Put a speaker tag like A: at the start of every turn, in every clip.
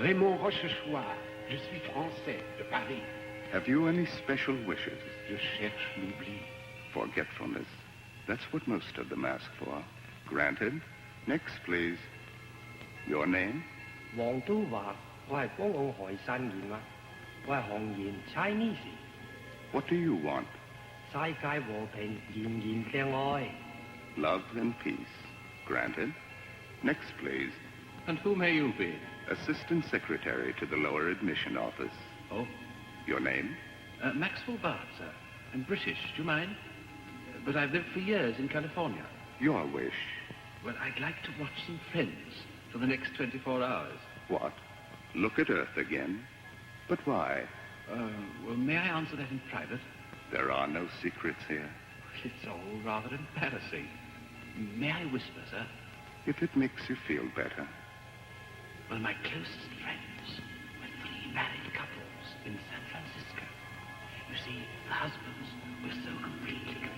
A: Raymond Rochechouart. Je suis français, de Paris.
B: Have you any special wishes?
A: Je cherche l'oubli.
B: Forgetfulness. That's what most of them ask for. Granted. Next, please. Your name?
C: 黃都華，我係江澳海山燕啊，我係紅顏 Chinese。What
B: do you want?
C: 世界和平，人人相愛。
B: Love and peace. Granted. Next, please.
A: And who may you be?
B: Assistant Secretary to the Lower Admission Office.
A: Oh?
B: Your name?
A: Maxwell Bard, sir. I'm British. Do you mind? But I've lived for years in California.
B: Your wish.
A: Well, I'd like to watch some Friends for the next 24 hours.
B: What? Look at Earth again? But why?
A: Well, may I answer that in private?
B: There are no secrets here.
A: It's all rather embarrassing. May I whisper, sir?
B: If it makes you feel better.
A: Well, my closest friends were 3 married couples in San Francisco. You see, the husbands were so completely convinced.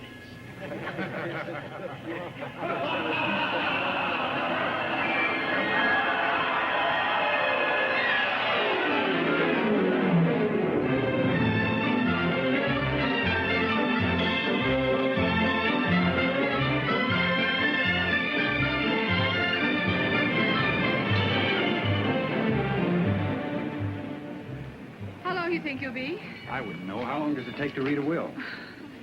D: You think you'll be?
E: I wouldn't know. How long does it take to read a will?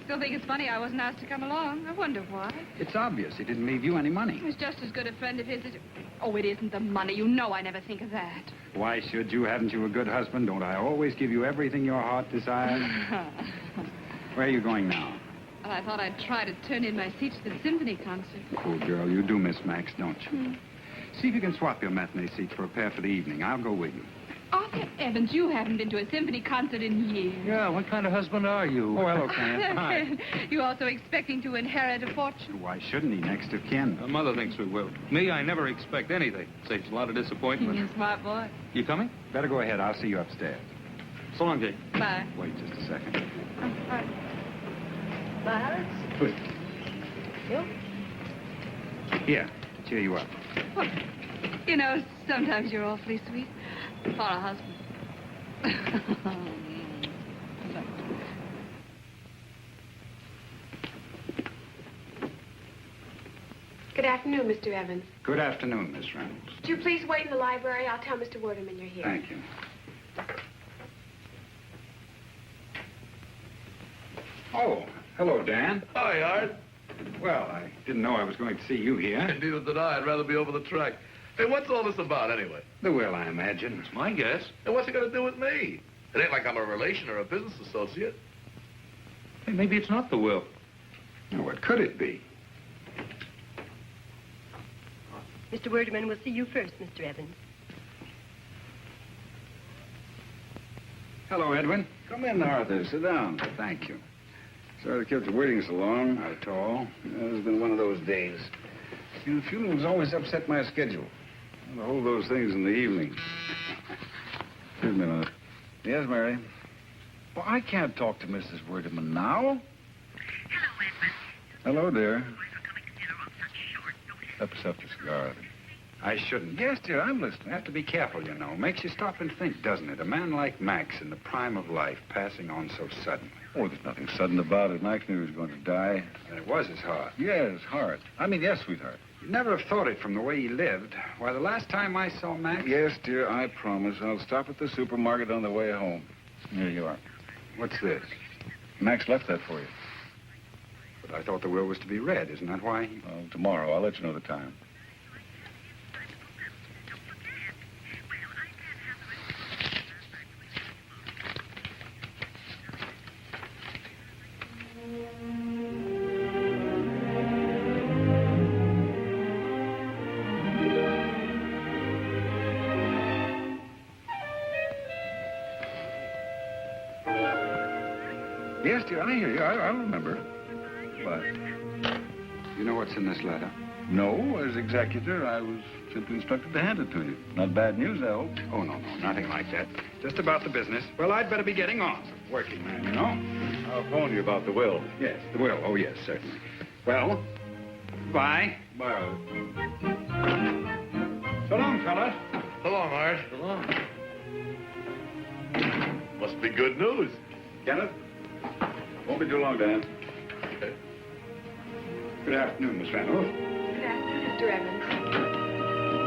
D: Still think it's funny I wasn't asked to come along. I wonder why.
E: It's obvious he didn't leave you any money.
D: He was just as good a friend of his as... Oh, it isn't the money. You know I never think of that.
E: Why should you? Haven't you a good husband? Don't I always give you everything your heart desires? Where are you going now?
D: Well, I thought I'd try to turn in my seat to the symphony concert.
E: Poor girl, you do miss Max, don't you? See if you can swap your matinee seats for a pair for the evening. I'll go with you.
D: Arthur Evans, you haven't been to a symphony concert in years.
F: Yeah, what kind of husband are you?
E: Oh, hello, Ken. Hi.
D: You also expecting to inherit a fortune?
E: Why shouldn't he? Next of kin.
F: Mother thinks we will. Me, I never expect anything. Saves a lot of disappointment.
D: You're a smart boy.
F: You coming?
E: Better go ahead. I'll see you upstairs.
F: So long, Jake.
D: Bye.
E: Wait just a second.
D: Bye. Bye, Alex.
E: Good.
D: You?
E: Here, cheer you up.
D: Well, you know, sometimes you're awfully sweet. For a husband.
G: Good afternoon, Mr. Evans.
E: Good afternoon, Miss Reynolds.
G: Would you please wait in the library? I'll tell Mr. Werderman you're here.
E: Thank you. Oh, hello, Dan.
H: Hi, Art.
E: Well, I didn't know I was going to see you here.
H: Neither did I. I'd rather be over the track. Hey, what's all this about, anyway?
E: The will, I imagine.
F: It's my guess.
H: And what's it got to do with me? It ain't like I'm a relation or a business associate.
F: Hey, maybe it's not the will.
E: Now, what could it be?
I: Mr. Werderman will see you first, Mr. Evans.
E: Hello, Edwin.
J: Come in, Arthur. Sit down.
E: Thank you.
J: Sorry to keep you waiting so long.
E: Not at all.
J: It's been one of those days. The funerals always upset my schedule. I hold those things in the evening. Excuse me a minute. Yes, Mary? Well, I can't talk to Mrs. Werderman now.
K: Hello, Edwin.
J: Hello, dear.
K: Sorry for coming to dinner on such short notice.
J: Accept a cigar, Arthur.
E: I shouldn't. Yes, dear, I'm listening. I have to be careful, you know. Makes you stop and think, doesn't it? A man like Max in the prime of life passing on so suddenly.
J: Oh, there's nothing sudden about it. Max knew he was going to die.
E: And it was his heart.
J: Yeah, his heart. I mean, yes, sweetheart.
E: You'd never have thought it from the way he lived. Why, the last time I saw Max...
J: Yes, dear, I promise. I'll stop at the supermarket on the way home. Here you are.
E: What's this?
J: Max left that for you.
E: But I thought the will was to be read. Isn't that why?
J: Well, tomorrow. I'll let you know the time. Yes, dear, I hear you. I'll remember. But
E: You know what's in this letter?
J: no, as executor, I was simply instructed to hand it to you. Not bad news, I hope.
E: Oh, no, nothing like that. Just about the business. Well, I'd better be getting on. Working man, you know?
J: I'll phone you about the will.
E: Yes, the will. Oh, yes, certainly. Well, bye.
J: Bye.
E: So long, fellas.
H: So long, Art.
A: So long.
H: Must be good news.
J: Kenneth? Won't be too long, Dan.
H: Okay.
E: Good afternoon, Miss Randall.
G: Good afternoon, Mr. Evans.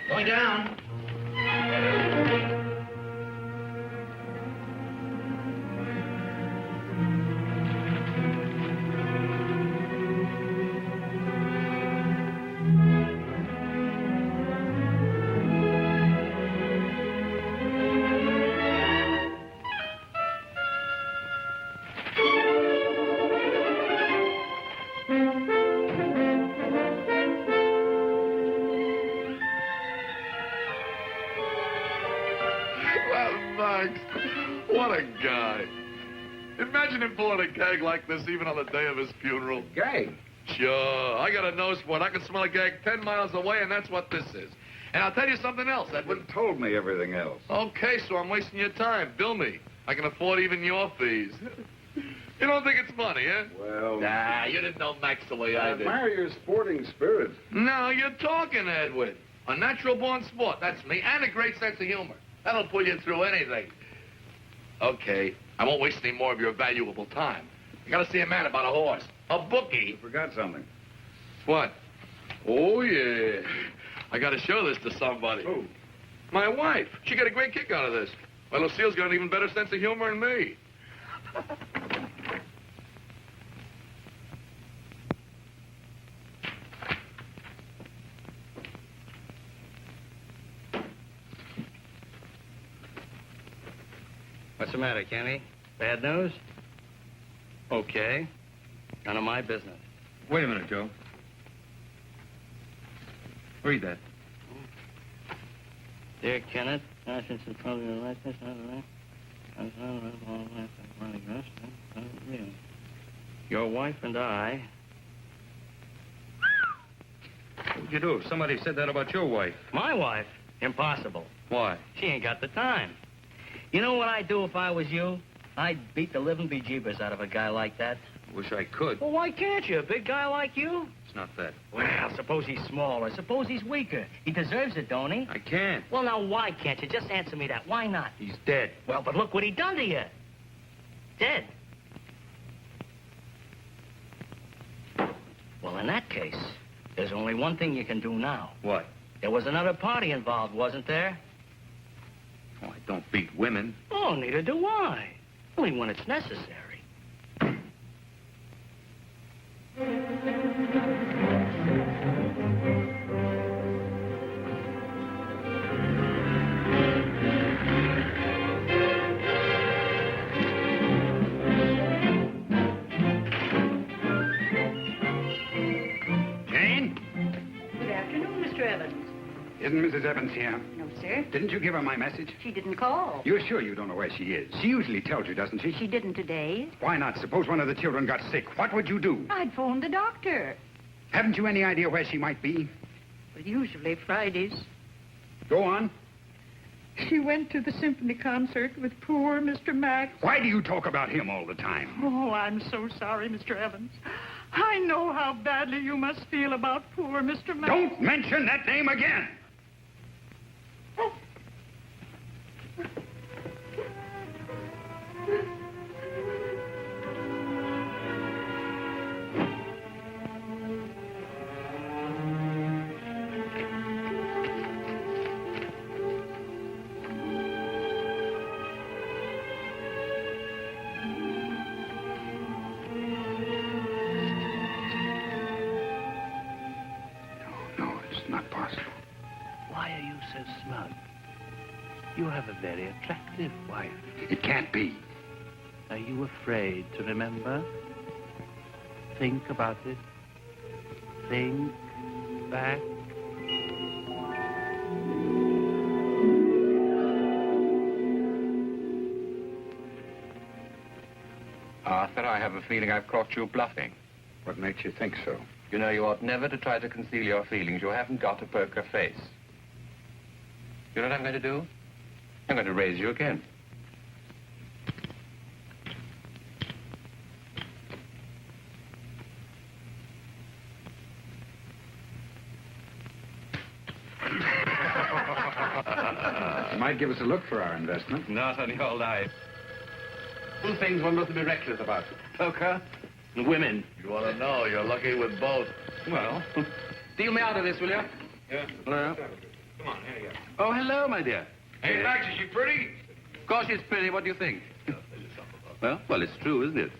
A: Going down.
H: Well, Max, what a guy. Imagine him pulling a gag like this even on the day of his funeral.
E: Gag.
H: Sure. I got a nose for it. I can smell a gag 10 miles away, and that's what this is. And I'll tell you something else, Edwin.
J: You told me everything else.
H: Okay, so I'm wasting your time. Bill me. I can afford even your fees. You don't think it's funny, eh?
J: Well,
H: Nah, you didn't know Max the way I
J: I
H: did.
J: admire your sporting spirit.
H: No, you're talking, Edwin. A natural-born sport, that's me, and a great sense of humor. That'll pull you through anything. Okay, I won't waste any more of your valuable time. I gotta see a man about a horse. A bookie.
J: You forgot something.
H: What? Oh, yeah. I gotta show this to somebody.
J: Who?
H: My wife. She got a great kick out of this. Well, Lucille's got an even better sense of humor than me.
A: What's the matter, Kenny? Bad news? Okay. None of my business.
F: Wait a minute, Joe. Read that.
A: Dear Kenneth, your wife and I...
F: What would you do if somebody said that about your wife?
A: My wife? Impossible.
F: Why?
A: She ain't got the time. You know what I'd do if I was you? I'd beat the living bejeebers out of a guy like that.
F: Wish I could.
A: Well, why can't you? A big guy like you?
F: It's not that.
A: Well, suppose he's smaller. Suppose he's weaker. He deserves it, don't he?
F: I can't.
A: Well, now, why can't you? Just answer me that. Why not?
F: He's dead.
A: Well, but look what he done to you. Dead. Well, in that case, there's only one thing you can do now.
F: What?
A: There was another party involved, wasn't there?
F: Oh, I don't beat women.
A: Oh, neither do I. Only when it's necessary.
E: Jane?
I: Good afternoon, Mr. Evans.
E: Isn't Mrs. Evans here?
I: No, sir.
E: Didn't you give her my message?
I: She didn't call.
E: You're sure you don't know where she is? She usually tells you, doesn't she?
I: She didn't today.
E: Why not? Suppose one of the children got sick. What would you do?
I: I'd phoned the doctor.
E: Haven't you any idea where she might be?
I: Well, usually Fridays.
E: Go on.
I: She went to the symphony concert with poor Mr. Max.
E: Why do you talk about him all the time?
I: Oh, I'm so sorry, Mr. Evans. I know how badly you must feel about poor Mr. Max.
E: Don't mention that name again. No, it's not possible.
A: You have a very attractive wife.
E: It can't be.
A: Are you afraid to remember? Think about it. Think back.
L: Arthur, I have a feeling I've caught you bluffing.
E: What makes you think so?
L: You know, you ought never to try to conceal your feelings. You haven't got a poker face. You know what I'm going to do? I'm going to raise you again.
E: Might give us a look for our investment.
L: Not on your life. Two things one must be reckless about. Poker and women.
H: You want to know, you're lucky with both.
L: Well, deal me out of this, will you?
E: Yeah.
L: Hello?
E: Come on, here you go.
L: Oh, hello, my dear.
H: Hey, Max, is she pretty?
L: Of course she's pretty. What do you think? Well, it's true, isn't it?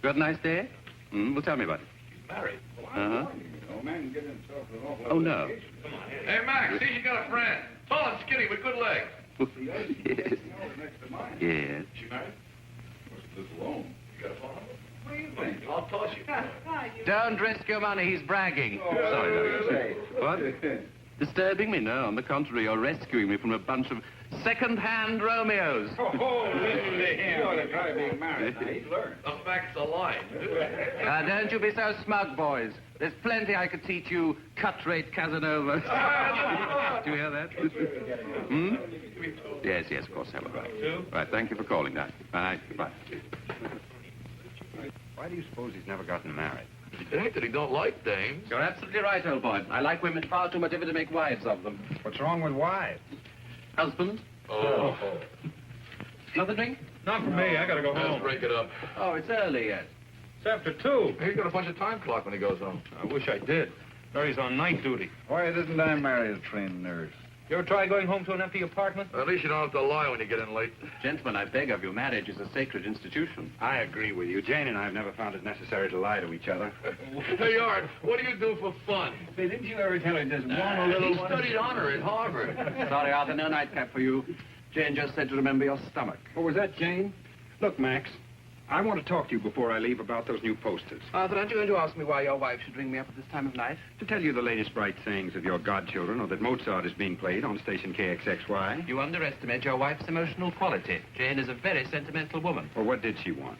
L: You had a nice day? Well, tell me about it.
H: She's married.
L: Uh-huh.
J: Old man can get himself an awful
L: Oh, no.
H: Come on, here. Hey, Max, see, you got a friend. Tall and skinny with good legs.
L: Yes. Yes.
H: She married? Lives alone. You got a phone number? What do you think? I'll toss you.
L: Don't risk your money. He's bragging. Sorry, no. What? Disturbing me? No, on the contrary, you're rescuing me from a bunch of second-hand Romeos.
J: Oh, listen to him. You're the guy being married. Now, he's learned.
H: The facts are lying.
L: Don't you be so smug, boys. There's plenty I could teach you cut-rate Casanova. Do you hear that? Yes, yes, of course, have right. Right, thank you for calling, Doc. Bye. Bye.
E: Why do you suppose he's never gotten married?
H: It ain't that he don't like dames.
L: You're absolutely right, old boy. I like women far too much ever to make wives of them.
E: What's wrong with wives?
L: Husband?
H: Oh.
L: Another drink?
F: Not for me. I gotta go
H: Let's
F: home.
H: break it up.
L: Oh, it's early yet.
F: It's after 2.
H: He's got a bunch of time clock when he goes home.
F: I wish I did. Larry's on night duty.
J: Why didn't I marry a trained nurse?
F: You ever try going home to an empty apartment?
H: At least you don't have to lie when you get in late.
L: Gentlemen, I beg of you, marriage is a sacred institution.
E: I agree with you. Jane and I have never found it necessary to lie to each other.
H: Hey, Art, what do you do for fun?
J: Say, didn't you ever tell her just one
H: He
J: little one?
H: studied honor at Harvard.
L: Sorry, Arthur, no nightcap for you. Jane just said to remember your stomach.
E: What was that, Jane? Look, Max, I want to talk to you before I leave about those new posters.
L: Arthur, aren't you going to ask me why your wife should ring me up at this time of night?
E: To tell you the latest bright sayings of your godchildren, or that Mozart is being played on station KXXY.
L: You underestimate your wife's emotional quality. Jane is a very sentimental woman.
E: Well, what did she want?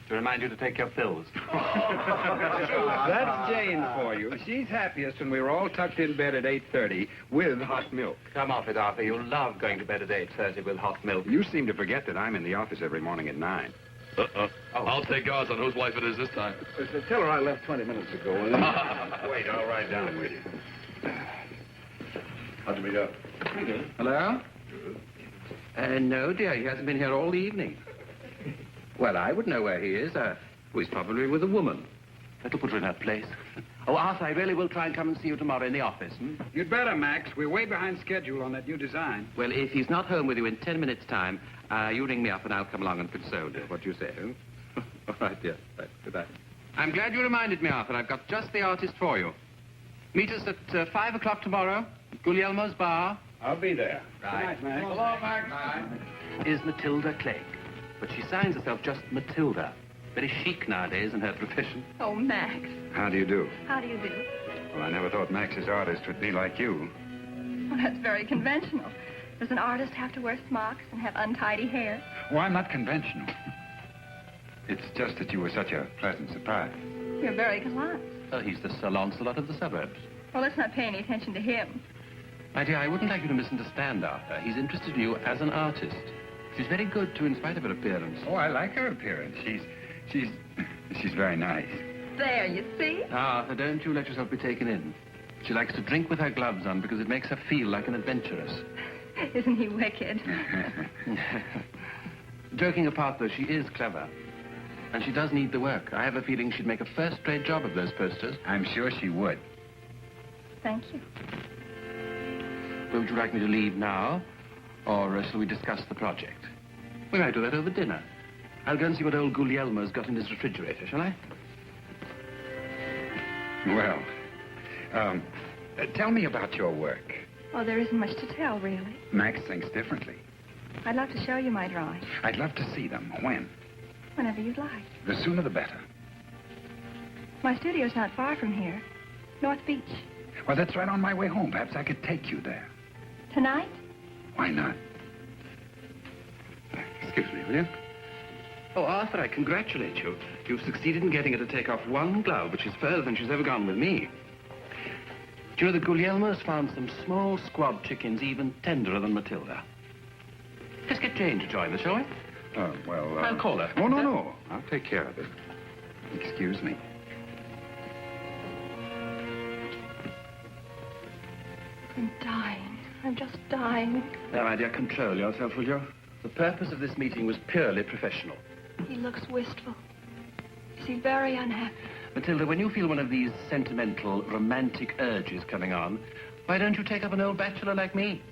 L: To remind you to take your pills.
E: That's Jane for you. She's happiest when we're all tucked in bed at 8:30 with hot milk.
L: Come off it, Arthur. You love going to bed at 8:30 with hot milk.
E: You seem to forget that I'm in the office every morning at 9.
H: Oh. I'll take odds on whose wife it is this time.
J: Tell her I left 20 minutes ago.
E: Wait, I'll ride down with you.
H: How'd you meet up?
L: Hello? No, dear. He hasn't been here all evening. Well, I would know where he is. He's probably with a woman. That'll put her in her place. Oh, Arthur, I really will try and come and see you tomorrow in the office.
E: You'd better, Max. We're way behind schedule on that new design.
L: Well, if he's not home with you in 10 minutes' time, you ring me up and I'll come along and console you. What do you say? All right, dear. Right. Goodbye. I'm glad you reminded me, Arthur. I've got just the artist for you. Meet us at 5 o'clock tomorrow at Guglielmo's bar.
J: I'll be there.
L: Right.
J: Good night, Max.
H: Hello, Max.
L: Is Matilda Clegg. But she signs herself just Matilda. Very chic nowadays in her profession.
D: Oh, Max.
E: How do you do?
D: How do you do?
E: Well, I never thought Max's artist would be like you.
D: Well, that's very conventional. Does an artist have to wear smocks and have untidy hair?
E: Well, I'm not conventional. It's just that you were such a pleasant surprise.
D: You're very gallant.
L: Oh, he's the Sir Lancelot of the suburbs.
D: Well, let's not pay any attention to him.
L: My dear, I wouldn't like you to misunderstand Arthur. He's interested in you as an artist. She's very good, too, in spite of her appearance.
E: Oh, I like her appearance. She's very nice.
D: There, you see?
L: Arthur, don't you let yourself be taken in. She likes to drink with her gloves on because it makes her feel like an adventuress.
D: Isn't he wicked?
L: Joking apart, though, she is clever. And she does need the work. I have a feeling she'd make a first-rate job of those posters.
E: I'm sure she would.
D: Thank you.
L: Well, would you like me to leave now? Or shall we discuss the project? We might do that over dinner. I'll go and see what old Guglielmo's got in his refrigerator, shall I?
E: Well, tell me about your work.
D: Well, there isn't much to tell, really.
E: Max thinks differently.
D: I'd love to show you my drawings.
E: I'd love to see them. When?
D: Whenever you'd like.
E: The sooner the better.
D: My studio's not far from here. North Beach.
E: Well, that's right on my way home. Perhaps I could take you there.
D: Tonight?
E: Why not?
L: Excuse me, will you? Oh, Arthur, I congratulate you. You've succeeded in getting her to take off one glove, which is further than she's ever gone with me. Do you know that Guglielmo's found some small squab chickens even tenderer than Matilda? Let's get Jane to join us, shall we?
E: Well,
L: I'll call her.
E: Oh, no. I'll take care of it. Excuse me.
D: I'm dying. I'm just dying.
L: Now, my dear, control yourself, will you? The purpose of this meeting was purely professional.
D: He looks wistful. Is he very unhappy?
L: Matilda, when you feel one of these sentimental, romantic urges coming on, why don't you take up an old bachelor like me?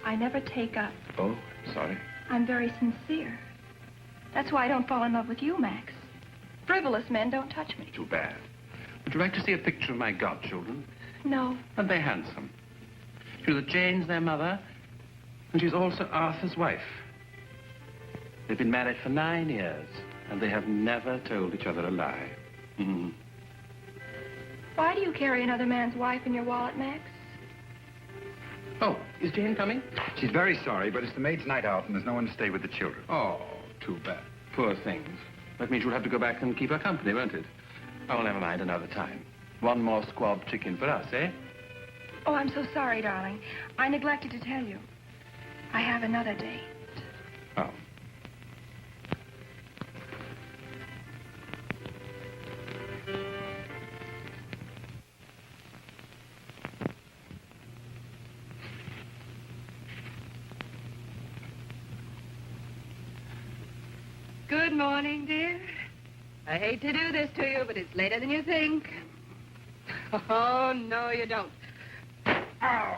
D: I never take up.
L: Oh, sorry.
D: I'm very sincere. That's why I don't fall in love with you, Max. Frivolous men don't touch me.
L: Too bad. Would you like to see a picture of my godchildren?
D: No.
L: Aren't they handsome? You know that Jane's their mother, and she's also Arthur's wife. They've been married for 9 years, and they have never told each other a lie. Mm-hmm.
D: Why do you carry another man's wife in your wallet, Max?
L: Oh, is Jane coming?
E: She's very sorry, but it's the maid's night out, and there's no one to stay with the children.
L: Oh, too bad. Poor things. That means you'll have to go back and keep her company, won't it? Oh, never mind, another time. One more squab chicken for us, eh?
D: Oh, I'm so sorry, darling. I neglected to tell you. I have another date.
L: Oh.
G: Good morning, dear. I hate to do this to you, but it's later than you think. Oh, no, you don't. Ow.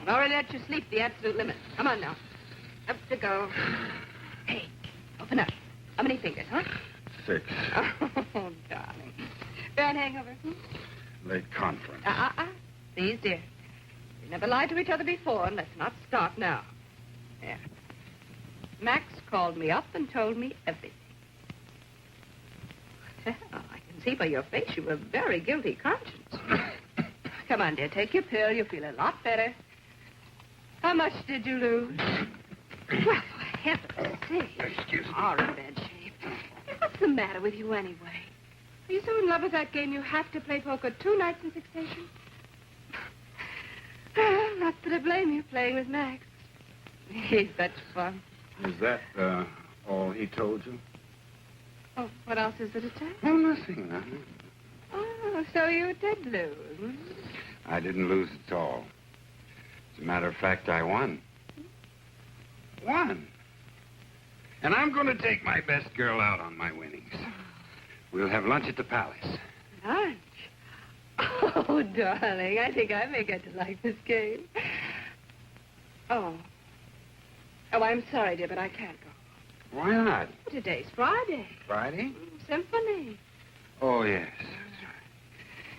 G: I've already let you sleep the absolute limit. Come on now. Up to go. Hey, open up. How many fingers, huh?
E: 6.
G: Oh, darling. Bad hangover?
E: Late conference.
G: Please, dear. We never lied to each other before, and let's not start now. There. Max called me up and told me everything. Well, I can see by your face you have a very guilty conscience. Come on, dear, take your pill. You'll feel a lot better. How much did you lose? Well, for heaven's sake.
E: Excuse me.
G: You're in bad shape. What's the matter with you anyway? Are you so in love with that game you have to play poker 2 nights in succession? Not that I blame you playing with Max. He's such fun.
E: Is that, all he told you?
G: Oh, what else is there to tell?
E: Oh, nothing.
G: Oh, so you did lose.
E: I didn't lose at all. As a matter of fact, I won. Won. And I'm going to take my best girl out on my winnings. We'll have lunch at the Palace.
G: Lunch? Oh, darling, I think I may get to like this game. Oh, I'm sorry, dear, but I can't go.
E: Why not?
G: Today's Friday.
E: Friday?
G: Symphony.
E: Oh, yes.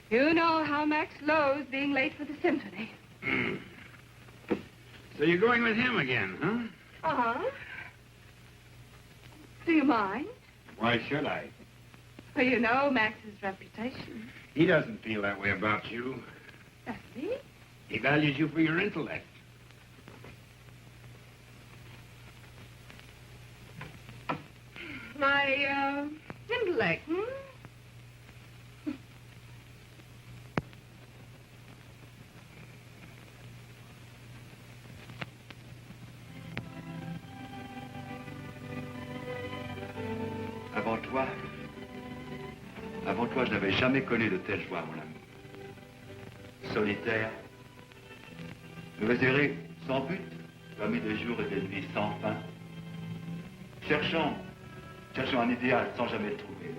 G: You know how Max loathes being late for the symphony.
E: So you're going with him again, huh?
G: Uh-huh. Do you mind?
E: Why should I?
G: Well, you know Max's reputation.
E: He doesn't feel that way about you.
G: Does he?
E: He values you for your intellect.
G: My, intellect,
A: Avant toi, je n'avais jamais connu de telle joie, mon ami. Solitaire, mesuré, sans but, parmi des jours et des nuits sans fin. Cherchant un idéal sans jamais le trouver.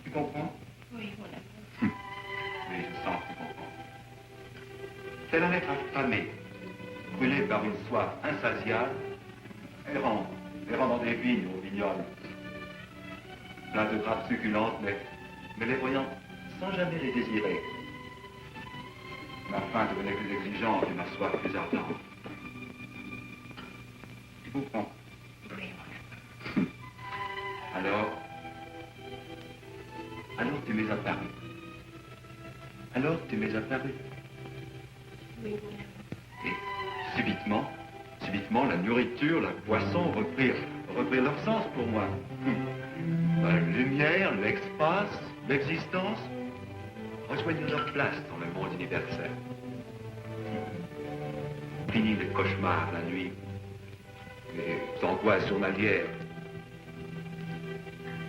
A: Tu comprends?
G: Oui, mon ami.
A: Oui, je sens que tu comprends. Tel un être affamé, brûlé par une soif insatiable, errant dans des vignes aux vignoles, plein de grappes succulentes, mais les voyant sans jamais les désirer. Ma faim devenait plus exigeante et ma soif plus ardente. Tu comprends? m'es apparu. Alors, tu m'es apparu.
K: Oui, mon amour.
A: Et subitement, la nourriture, la boisson reprirent leur sens pour moi. La lumière, l'espace, l'existence rejoignent leur place dans le monde universel. Fini les cauchemars la nuit, les angoisses journalières.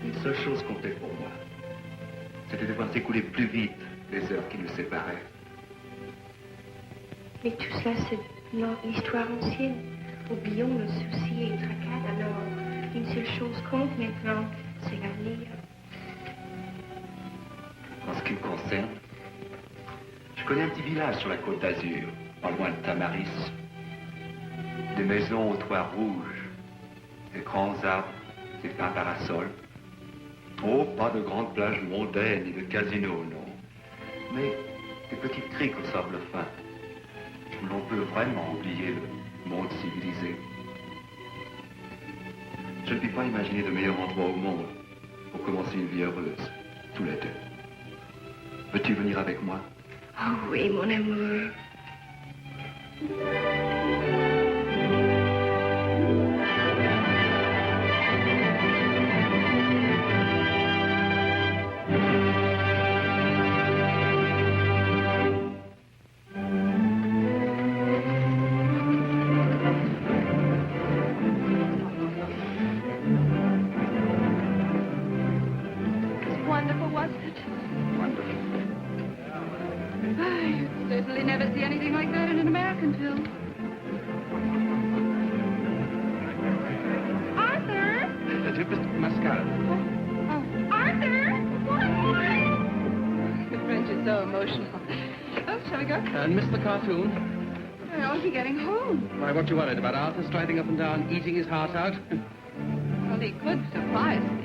A: Une seule chose comptait pour moi. C'était de voir s'écouler plus vite les heures qui nous séparaient.
K: Mais tout cela, c'est l'histoire ancienne. Oublions le souci et le tracas. Alors, une seule chose compte maintenant, c'est l'avenir.
A: En ce qui me concerne, je connais un petit village sur la côte d'Azur, pas loin de Tamaris. Des maisons aux toits rouges, des grands arbres, des fins parasols. Oh, pas de grandes plages mondaines ni de casinos, non. Mais des petites criques au sable fin, où l'on peut vraiment oublier le monde civilisé. Je ne puis pas imaginer de meilleur endroit au monde pour commencer une vie heureuse, tous les deux. Veux-tu venir avec moi?
K: Oh oui, mon amour.
D: Wonderful, wasn't it?
J: Wonderful.
G: You certainly never see anything like that in an American film. Arthur!
L: Mr. Mascara.
G: Arthur! The French is so emotional. Oh, shall we go?
L: And Mr. Cartoon?
G: Where is he getting home?
L: Why, what you worried about? Arthur striding up and down, eating his heart out?
G: Well, he could surprise me.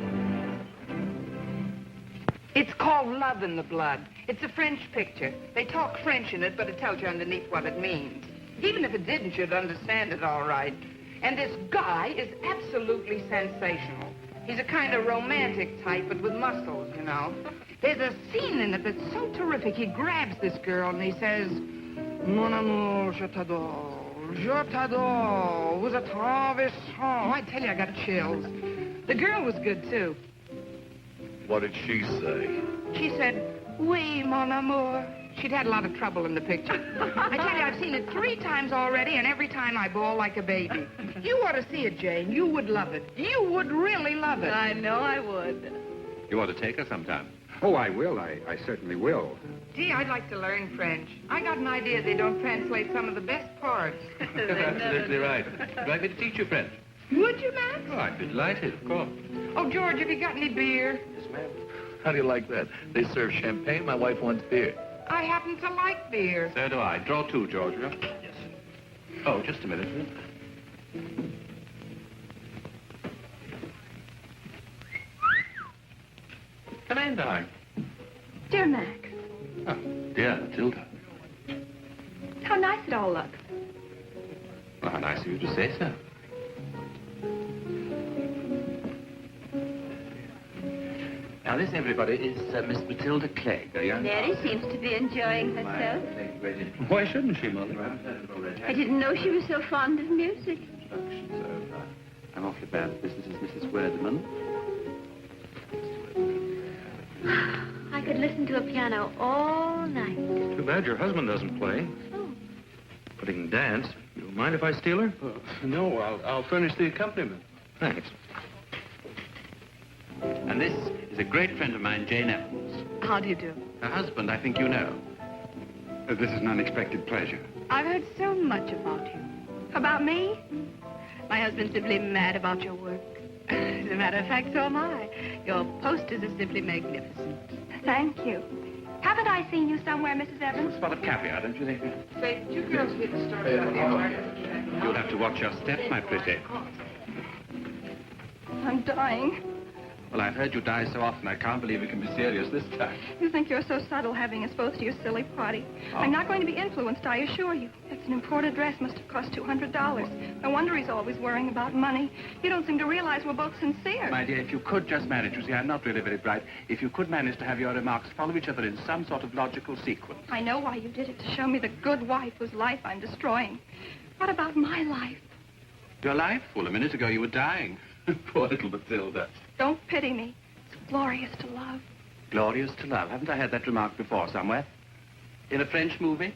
M: It's called Love in the Blood. It's a French picture. They talk French in it, but it tells you underneath what it means. Even if it didn't, you'd understand it all right. And this guy is absolutely sensational. He's a kind of romantic type, but with muscles, you know. There's a scene in it that's so terrific. He grabs this girl and he says, Mon amour, je t'adore. Je t'adore. Vous êtes ravissant. Oh, I tell you, I got chills. The girl was good, too.
H: What did she say?
M: She said, Oui, mon amour. She'd had a lot of trouble in the picture. I tell you, I've seen it 3 times already, and every time I bawl like a baby. You ought to see it, Jane. You would love it. You would really love it.
G: I know I would.
L: You ought to take her sometime.
J: Oh, I will. I certainly will.
M: Gee, I'd like to learn French. I got an idea they don't translate some of the best parts.
L: Absolutely right. Would you like me to teach you French?
M: Would you, Max?
L: Oh, I'd be delighted, of course.
M: Oh, George, have you got any beer?
H: Yes, ma'am. How do you like that? They serve champagne. My wife wants beer.
M: I happen to like beer.
L: So do I. Draw 2, Georgia. Yes. Oh, just a minute. Come in, darling.
D: Dear Max,
L: Oh, dear, Tilda.
D: how nice it all looks.
L: Well, how nice of you to say so. Now, this, everybody, is Miss Matilda Clegg, a young...
K: Mary seems to be enjoying herself.
L: Why shouldn't she, Mother?
K: I didn't know she was so fond of music.
L: I'm awfully bad. This is Mrs. Werdeman.
K: I could listen to a piano all night.
F: Too bad your husband doesn't play.
K: Oh.
F: But he can dance. You mind if I steal her?
L: No, I'll furnish the accompaniment.
F: Thanks.
L: And this is a great friend of mine, Jane Evans.
G: How do you do?
L: Her husband, I think you know.
J: This is an unexpected pleasure.
G: I've heard so much about you.
D: About me?
G: My husband's simply mad about your work. As a matter of fact, so am I. Your posters are simply magnificent.
D: Thank you. Haven't I seen you somewhere, Mrs. Evans?
L: A spot of caviar, don't you think?
M: Say, 2 girls get started on the apartment.
L: You'll have to watch your step, my pretty.
D: I'm dying.
L: Well, I've heard you die so often, I can't believe it can be serious this time.
D: You think you're so subtle having us both to your silly party. I'm not going to be influenced, I assure you. It's an imported dress, must have cost $200. No wonder he's always worrying about money. You don't seem to realize we're both sincere.
L: My dear, if you could just manage, you see, I'm not really very bright. If you could manage to have your remarks follow each other in some sort of logical sequence.
D: I know why you did it, to show me the good wife whose life I'm destroying. What about my life?
L: Your life? Well, a minute ago you were dying. Poor little Matilda.
D: Don't pity me. It's glorious to love.
L: Glorious to love. Haven't I heard that remark before somewhere? In a French movie?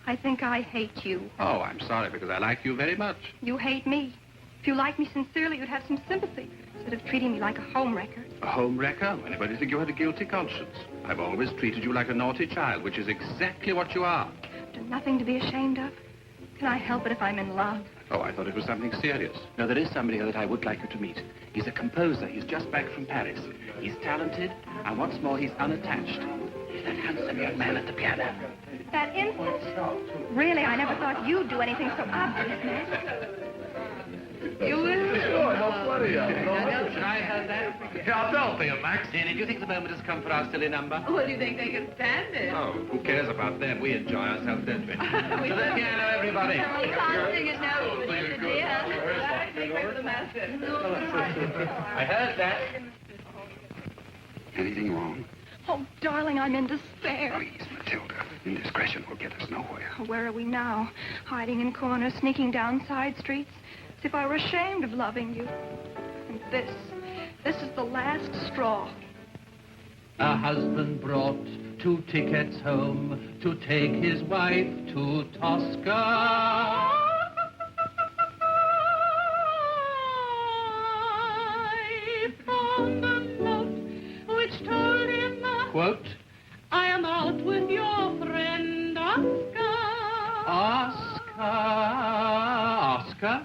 D: I think I hate you.
L: Oh, I'm sorry, because I like you very much.
D: You hate me. If you liked me sincerely, you'd have some sympathy, instead of treating me like a homewrecker.
L: A homewrecker? Anybody think you had a guilty conscience? I've always treated you like a naughty child, which is exactly what you are.
D: There's nothing to be ashamed of. Can I help it if I'm in love?
L: Oh, I thought it was something serious. No, there is somebody here that I would like you to meet. He's a composer. He's just back from Paris. He's talented, and what's more, he's unattached. He's that handsome young man at the piano.
D: That infant? Really, I never thought you'd do anything so obvious, man.
H: You will? Sure, no funny.
L: Should I have that?
H: Yeah, don't be a Max.
L: Deanie, do you think the moment has come for our silly number?
G: Well, do you think they can stand it?
L: Oh, who cares about them? We enjoy ourselves, don't we? To the piano, everybody.
G: We can't sing it now, but it's a dear. Make way for the master.
L: I heard that.
B: Anything wrong?
D: Oh, darling, I'm in despair.
B: Please, Matilda. Indiscretion will get us nowhere.
D: Where are we now? Hiding in corners, sneaking down side streets, as if I were ashamed of loving you. And this is the last straw.
N: A husband brought 2 tickets home to take his wife to Tosca. Quote, I am out with your friend Oscar. Oscar?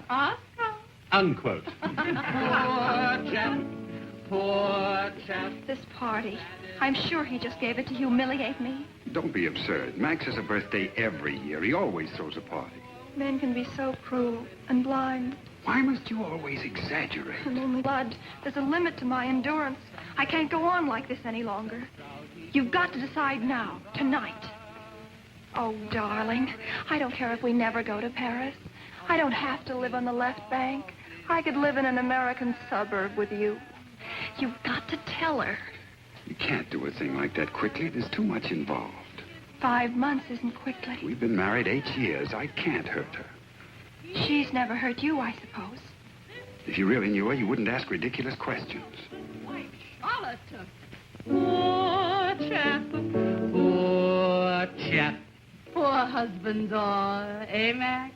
N: Unquote. Poor chap.
D: This party. I'm sure he just gave it to humiliate me.
B: Don't be absurd. Max has a birthday every year. He always throws a party.
D: Men can be so cruel and blind.
B: Why must you always exaggerate?
D: And only blood. There's a limit to my endurance. I can't go on like this any longer. You've got to decide now, tonight. Oh, darling, I don't care if we never go to Paris. I don't have to live on the left bank. I could live in an American suburb with you. You've got to tell her.
B: You can't do a thing like that quickly. There's too much involved.
D: 5 months isn't quickly.
B: We've been married 8 years. I can't hurt her.
D: She's never hurt you, I suppose.
B: If you really knew her, you wouldn't ask ridiculous questions.
G: Charlotte.
N: Poor chap. Poor chap.
G: Poor husbands all, eh, Max?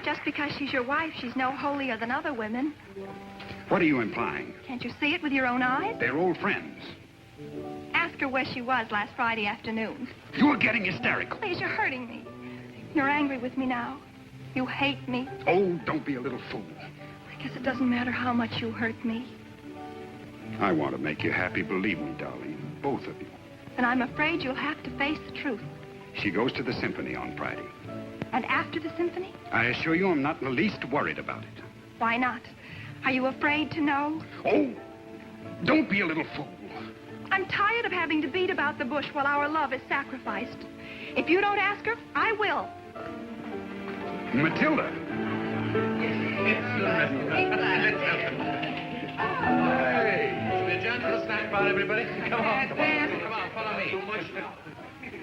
D: Just because she's your wife, she's no holier than other women.
B: What are you implying?
D: Can't you see it with your own eyes?
B: They're old friends.
D: Ask her where she was last Friday afternoon.
B: You're getting hysterical.
D: Please, you're hurting me. You're angry with me now. You hate me.
B: Oh, don't be a little fool.
D: I guess it doesn't matter how much you hurt me.
B: I want to make you happy, believe me, darling. Both of you.
D: Then I'm afraid you'll have to face the truth.
B: She goes to the symphony on Friday.
D: And after the symphony?
B: I assure you I'm not in the least worried about it.
D: Why not? Are you afraid to know?
B: Oh, don't be a little fool.
D: I'm tired of having to beat about the bush while our love is sacrificed. If you don't ask her, I will.
B: Matilda.
H: Hey, we adjourn to the snack bar, everybody. Come on, follow me.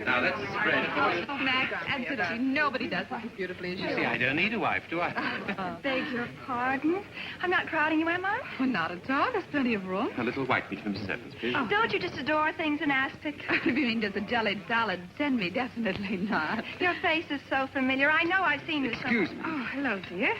L: Now, let's spread it.
G: Max, absolutely nobody does this as beautifully as you.
L: See, I don't need a wife, do I?
D: Beg your pardon? I'm not crowding you, am I?
G: Oh, not at all. There's plenty of room.
L: A little white meat for Mrs. Evans, please.
D: Oh. Don't you just adore things in aspic?
G: If you mean just a jellied salad, send me. Definitely not.
D: Your face is so familiar. I know I've seen you somewhere.
B: Excuse me.
G: Oh, hello, dear.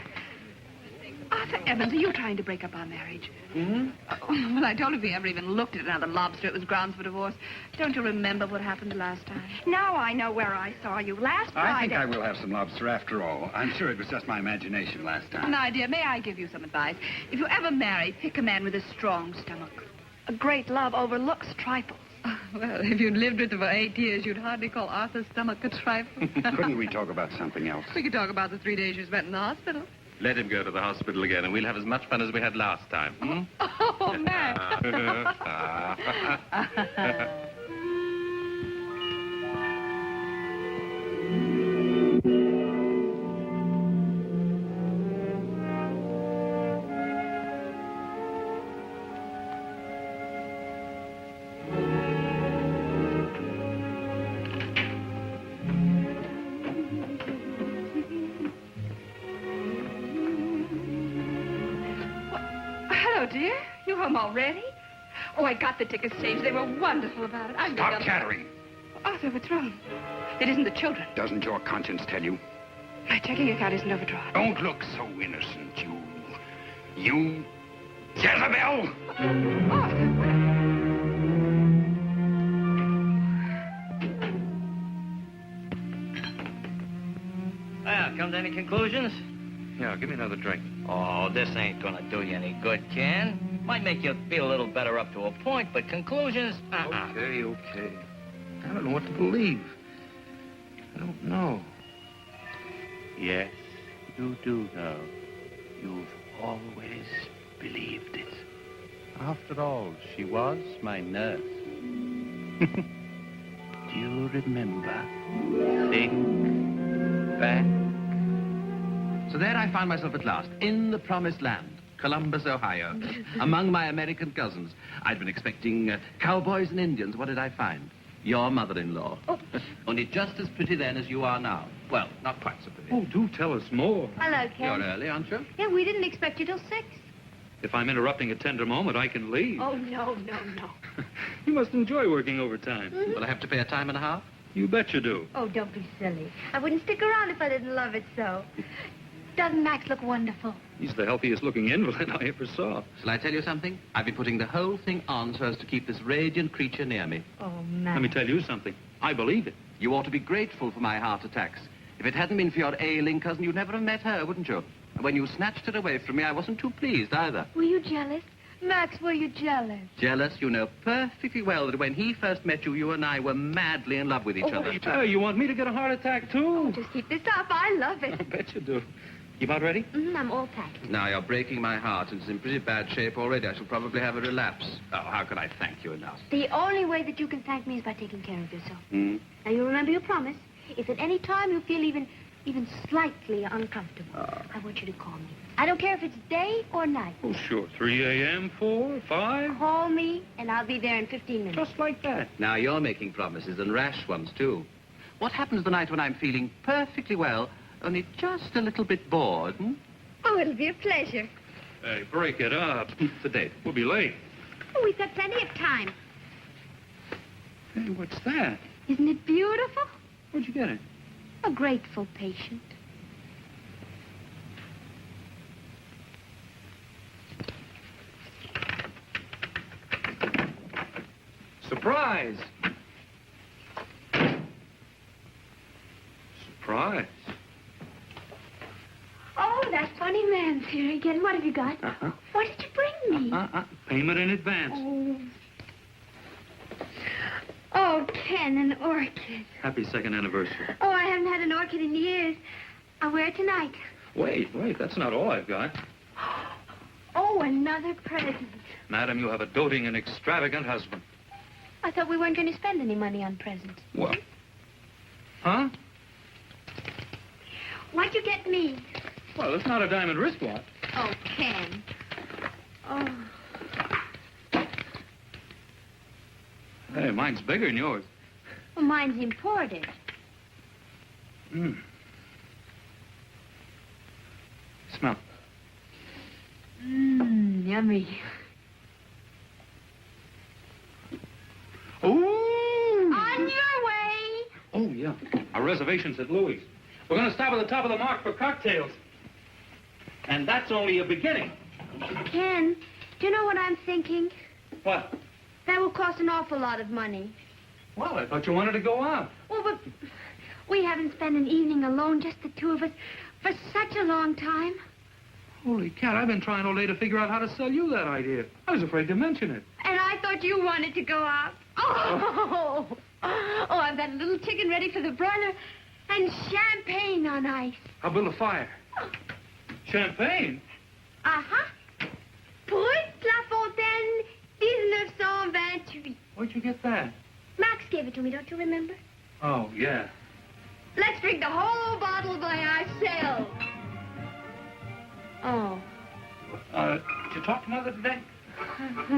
G: Arthur Evans, are you trying to break up our marriage? Oh, well, I told you if we ever even looked at another lobster, it was grounds for divorce. Don't you remember what happened last time?
D: Now I know where I saw you. Last Friday.
B: I think I will have some lobster after all. I'm sure it was just my imagination last time.
G: Now, dear, may I give you some advice? If you ever marry, pick a man with a strong stomach.
D: A great love overlooks trifles.
G: Well, if you'd lived with her for 8 years, you'd hardly call Arthur's stomach a trifle.
B: Couldn't we talk about something else?
G: We could talk about the 3 days you spent in the hospital.
L: Let him go to the hospital again, and we'll have as much fun as we had last time. Hmm?
G: Oh, Max. Hello, dear. You home already? Oh, I got the tickets changed. They were wonderful about it.
B: Stop chattering.
G: Arthur, what's wrong? It isn't the children.
B: Doesn't your conscience tell you?
G: My checking account isn't overdrawn.
B: Don't look so innocent, you Jezebel!
O: Well, come to any conclusions?
F: Yeah, give me another drink.
O: Oh, this ain't gonna do you any good, Ken. Might make you feel a little better up to a point, but conclusions?
F: Okay. I don't know what to believe. I don't know.
N: Yes, you do know. You've always believed it. After all, she was my nurse. Do you remember? Think back.
L: So there I found myself at last, in the promised land, Columbus, Ohio, among my American cousins. I'd been expecting cowboys and Indians. What did I find? Your mother-in-law.
P: Oh.
L: Only just as pretty then as you are now. Well, not quite so pretty.
F: Oh, do tell us more.
P: Hello, Ken.
L: You're early, aren't you?
P: Yeah, we didn't expect you till 6.
F: If I'm interrupting a tender moment, I can leave.
P: Oh, no.
F: You must enjoy working overtime.
P: Mm-hmm.
L: Will I have to pay a time and a half?
F: You bet you do.
P: Oh, don't be silly. I wouldn't stick around if I didn't love it so. Doesn't Max look wonderful?
F: He's the healthiest looking invalid I ever saw.
L: Shall I tell you something? I've been putting the whole thing on so as to keep this radiant creature near me.
P: Oh, Max.
F: Let me tell you something. I believe it.
L: You ought to be grateful for my heart attacks. If it hadn't been for your ailing cousin, you'd never have met her, wouldn't you? And when you snatched her away from me, I wasn't too pleased either.
P: Were you jealous? Max, were you jealous?
L: Jealous? You know perfectly well that when he first met you, you and I were madly in love with each other.
F: Oh, you want me to get a heart attack, too?
P: Oh, just keep this up. I love it.
F: I bet you do. You about ready?
P: I'm all packed.
L: Now, you're breaking my heart, and it's in pretty bad shape already. I shall probably have a relapse. Oh, how could I thank you enough?
P: The only way that you can thank me is by taking care of yourself.
L: Hmm?
P: Now, you remember your promise. If at any time you feel even slightly uncomfortable, I want you to call me. I don't care if it's day or night.
F: Oh, sure. 3 a.m., 4, 5?
P: Call me, and I'll be there in 15 minutes.
F: Just like that.
L: Now, you're making promises, and rash ones, too. What happens the night when I'm feeling perfectly well, only just a little bit bored, hmm?
P: Oh, it'll be a pleasure.
F: Hey, break it up. It's the date. We'll be late.
P: Oh, we've got plenty of time.
F: Hey, what's that?
P: Isn't it beautiful?
F: Where'd you get it?
P: A grateful patient.
F: Surprise! Surprise.
P: Oh, that funny man's here again. What have you got?
F: Uh-huh.
P: What did you bring me?
F: Payment in advance.
P: Oh, Ken, an orchid.
F: Happy second anniversary.
P: Oh, I haven't had an orchid in years. I'll wear it tonight.
F: Wait. That's not all I've got.
P: Oh, another present.
F: Madam, you have a doting and extravagant husband.
P: I thought we weren't going to spend any money on presents.
F: What? Huh?
P: What'd you get me?
F: Well, it's not a diamond wristwatch.
P: Oh, Ken. Oh.
F: Hey, mine's bigger than yours.
P: Well, mine's imported.
F: Smell.
P: Yummy.
F: Ooh!
P: On your way.
F: Oh, yeah. Our reservation's at Louis. We're going to stop at the top of the mark for cocktails. And that's only a beginning.
P: Ken, do you know what I'm thinking?
F: What?
P: That will cost an awful lot of money.
F: Well, I thought you wanted to go out.
P: Oh, but we haven't spent an evening alone, just the two of us, for such a long time.
F: Holy cat, I've been trying all day to figure out how to sell you that idea. I was afraid to mention it.
P: And I thought you wanted to go out. Oh, Oh, I've got a little chicken ready for the broiler and champagne on ice.
F: I'll build a fire. Champagne?
P: Uh-huh. Point La Fontaine, 1928.
F: Where'd you get that?
P: Max gave it to me, don't you remember?
F: Oh, yeah.
P: Let's drink the whole bottle by ourselves. Oh.
F: Did you talk to Mother today?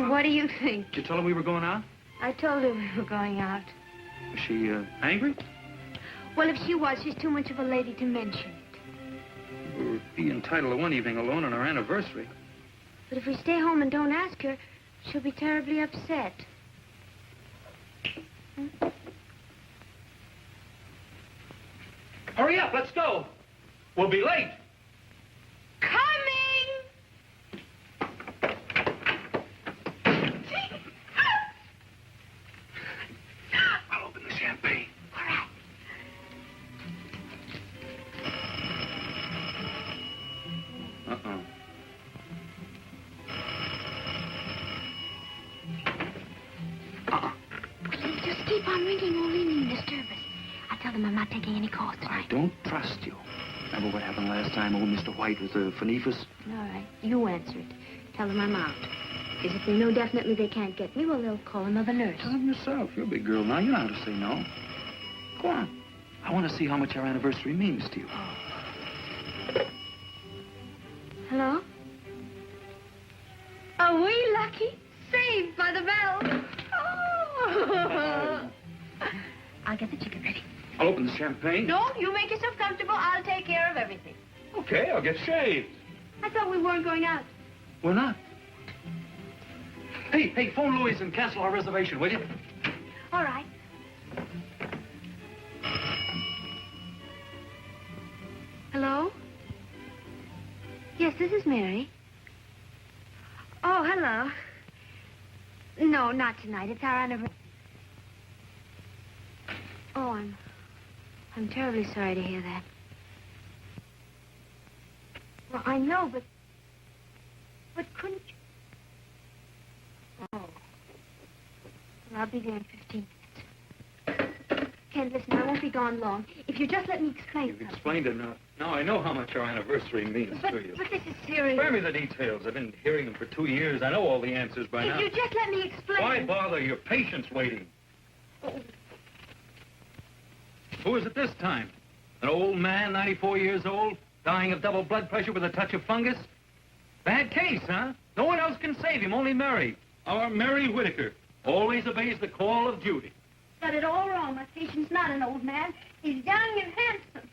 P: What do you think?
F: Did you tell her we were going out?
P: I told her we were going out.
F: Was she angry?
P: Well, if she was, she's too much of a lady to mention it.
F: We'll be entitled to one evening alone on our anniversary.
P: But if we stay home and don't ask her, she'll be terribly upset.
F: Hurry up, let's go. We'll be late. I'll open the champagne.
P: All right.
F: Uh-oh.
P: Just keep on ringing all evening, disturb us. I tell them I'm not taking any calls tonight.
F: I don't trust you. Remember what happened last time, old Mr. White with the phonephus?
P: All right, you answer it. Tell them I'm out. Because if they know definitely they can't get me, well, they'll call another nurse.
F: Tell them yourself. You're a big girl now. You know how to say no. Go on. I want to see how much our anniversary means to you.
P: Hello? Are we lucky? Saved by the bell. Oh. I'll get the chicken ready.
F: I'll open the champagne.
P: No, you make yourself comfortable. I'll take care of everything.
F: Okay, I'll get shaved.
P: I thought we weren't going out.
F: We're not. Hey, phone Louis and cancel our reservation, will you?
P: All right. Hello? Yes, this is Mary. Oh, hello. No, not tonight. It's our anniversary. Oh, I'm terribly sorry to hear that. Well, I know, but couldn't you? Oh. Well, I'll be there in 15 minutes. Ken, listen, I won't be gone long. If you just let me explain
F: You've
P: something.
F: explained it now. Now I know how much our anniversary means to you.
P: But this is serious.
F: Spare me the details. I've been hearing them for 2 years. I know all the answers by now.
P: If you just let me explain.
F: Why bother? Your patient's waiting.
P: Oh.
F: Who is it this time? An old man, 94 years old, dying of double blood pressure with a touch of fungus? Bad case, huh? No one else can save him, only Mary. Our Mary Whitaker always obeys the call of duty.
K: Got it all wrong. My patient's not an old man. He's young and handsome.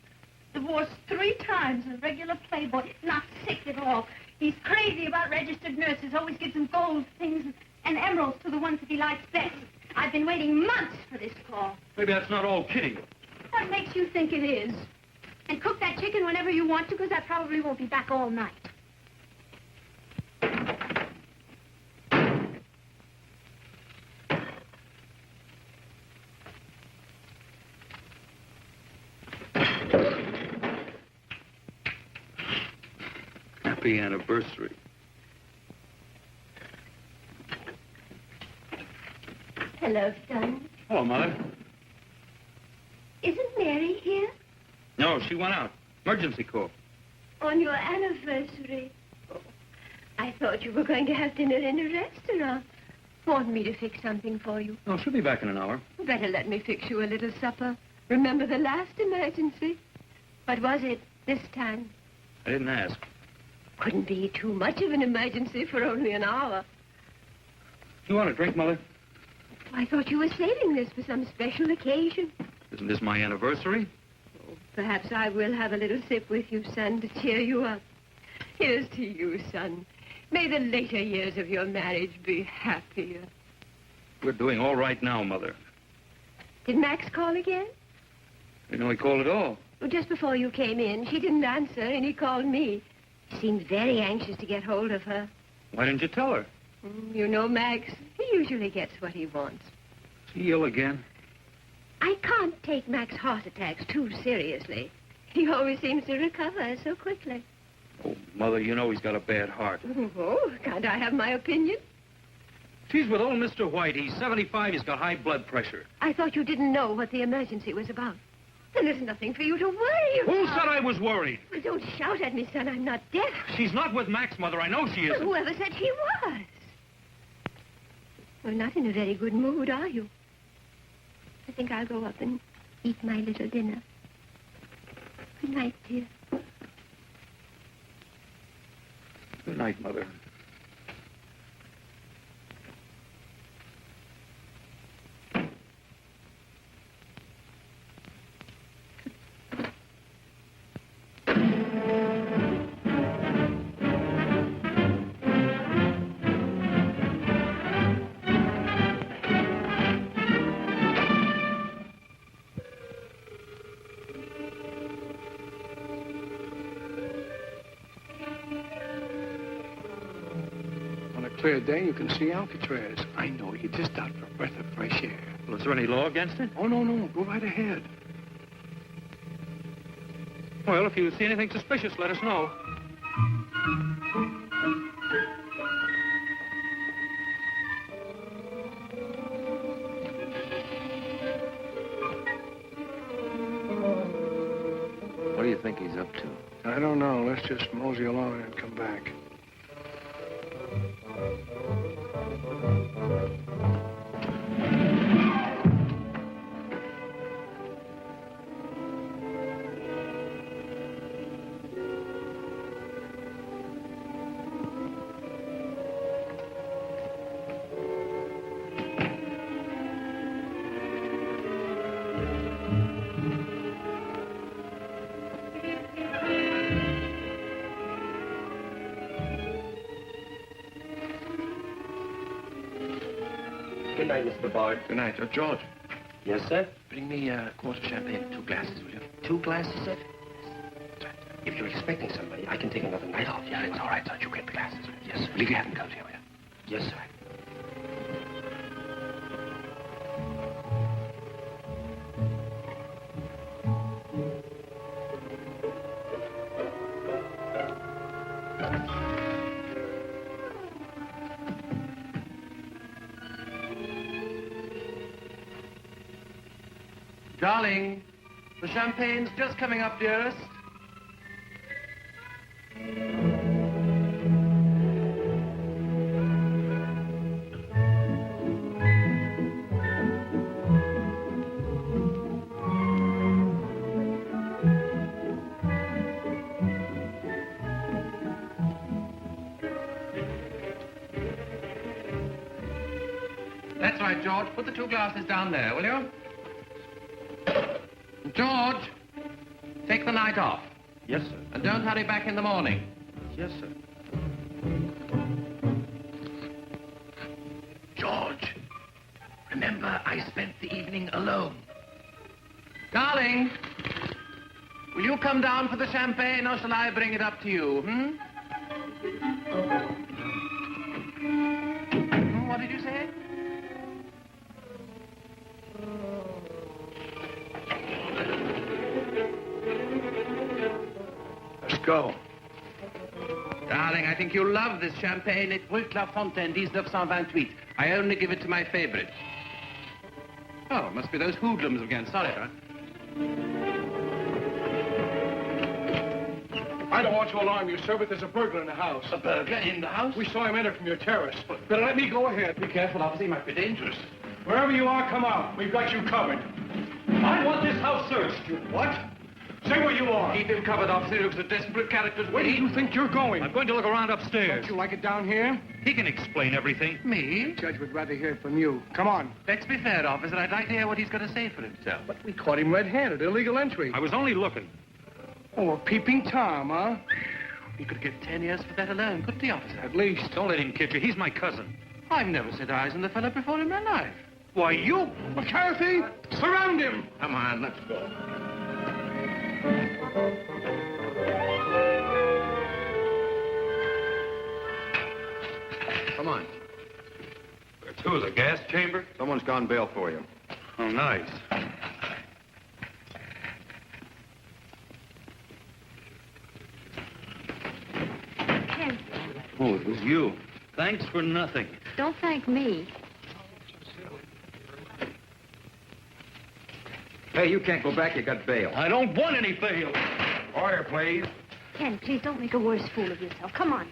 K: Divorced 3 times, a regular playboy. Not sick at all. He's crazy about registered nurses. Always gives them gold things and emeralds to the ones that he likes best. I've been waiting months for this call.
F: Maybe that's not all kidding.
K: What makes you think it is? And cook that chicken whenever you want to, because I probably won't be back all night.
F: Happy anniversary.
K: Hello, son.
F: Hello, Mother.
K: Isn't Mary here?
F: No, she went out. Emergency call.
K: On your anniversary. Oh, I thought you were going to have dinner in a restaurant. Want me to fix something for you?
F: No, she'll be back in an hour.
K: Better let me fix you a little supper. Remember the last emergency? What was it this time?
F: I didn't ask.
K: Couldn't be too much of an emergency for only an hour.
F: You want a drink, Mother?
K: I thought you were saving this for some special occasion.
F: Isn't this my anniversary?
K: Perhaps I will have a little sip with you, son, to cheer you up. Here's to you, son. May the later years of your marriage be happier.
F: We're doing all right now, Mother.
K: Did Max call again?
F: You know he called at all.
K: Well, just before you came in, she didn't answer, and he called me. He seemed very anxious to get hold of her.
F: Why didn't you tell her?
K: You know, Max, he usually gets what he wants.
F: Is he ill again?
K: I can't take Mac's heart attacks too seriously. He always seems to recover so quickly.
F: Oh, Mother, you know he's got a bad heart.
K: Oh, can't I have my opinion?
F: She's with old Mr. White. He's 75. He's got high blood pressure.
P: I thought you didn't know what the emergency was about. Then there's nothing for you to worry about.
F: Who said I was worried?
P: Well, don't shout at me, son. I'm not deaf.
F: She's not with Mac's mother. I know she isn't.
P: Well, whoever said she was? You're not in a very good mood, are you? I think I'll go up and eat my little dinner. Good night, dear.
A: Good night, Mother.
Q: Clear day, you can see Alcatraz. I know, you're just out for a breath of fresh air.
F: Well, is there any law against it?
Q: Oh, no. Go right ahead.
F: Well, if you see anything suspicious, let us know.
A: What do you think he's up to?
Q: I don't know. Let's just mosey along and come back.
C: Good night, Mr. Bard.
L: Good night. George.
C: Yes, sir?
L: Bring me a quart of champagne and 2 glasses, will you?
C: 2 glasses, sir?
L: If you're expecting somebody, I can take another night off. Yeah, it's all right, son. You get the glasses. Yes, sir. Leave your hat and coat here, will you?
C: Yes, sir.
L: Darling, the champagne's just coming up, dearest. That's right, George. Put the 2 glasses down there, will you? George, take the night off.
C: Yes, sir.
L: And don't hurry back in the morning.
C: Yes, sir.
L: George, remember I spent the evening alone. Darling, will you come down for the champagne or shall I bring it up to you, What did you say?
Q: Let's go.
L: Darling, I think you'll love this champagne. It's Rue La Fontaine, 1928. I only give it to my favorite. Oh, it must be those hoodlums again. Sorry, sir.
Q: I don't want to alarm you, sir, but there's a burglar in the house.
L: A burglar in the house?
Q: We saw him enter from your terrace. Better let me go ahead.
L: Be careful, officer. He might be dangerous.
Q: Wherever you are, come out. We've got you covered.
F: I want this house searched.
Q: What? Say where you are.
L: Keep him covered, officer. He looks a desperate character.
Q: Where do you think you're going?
F: I'm going to look around upstairs.
Q: Don't you like it down here?
F: He can explain everything.
L: Me?
Q: Judge would rather hear it from you. Come on.
L: Let's be fair, officer. I'd like to hear what he's going to say for himself.
Q: But we caught him red-handed. Illegal entry.
F: I was only looking.
Q: Oh, a peeping Tom, huh?
L: He could get 10 years for that alone, couldn't he, officer?
Q: At least.
F: Don't let him kid you. He's my cousin.
L: I've never set eyes on the fellow before in my life.
F: Why, you...
Q: McCarthy, surround him.
L: Come on, let's go.
A: Come on.
F: Where to, the gas chamber?
A: Someone's gone bail for you.
F: Oh, nice.
P: Ken,
A: Oh, it was you.
F: Thanks for nothing.
P: Don't thank me.
L: Hey, you can't go back. You got bail.
F: I don't want any bail.
L: Order, please.
P: Ken, please don't make a worse fool of yourself. Come on.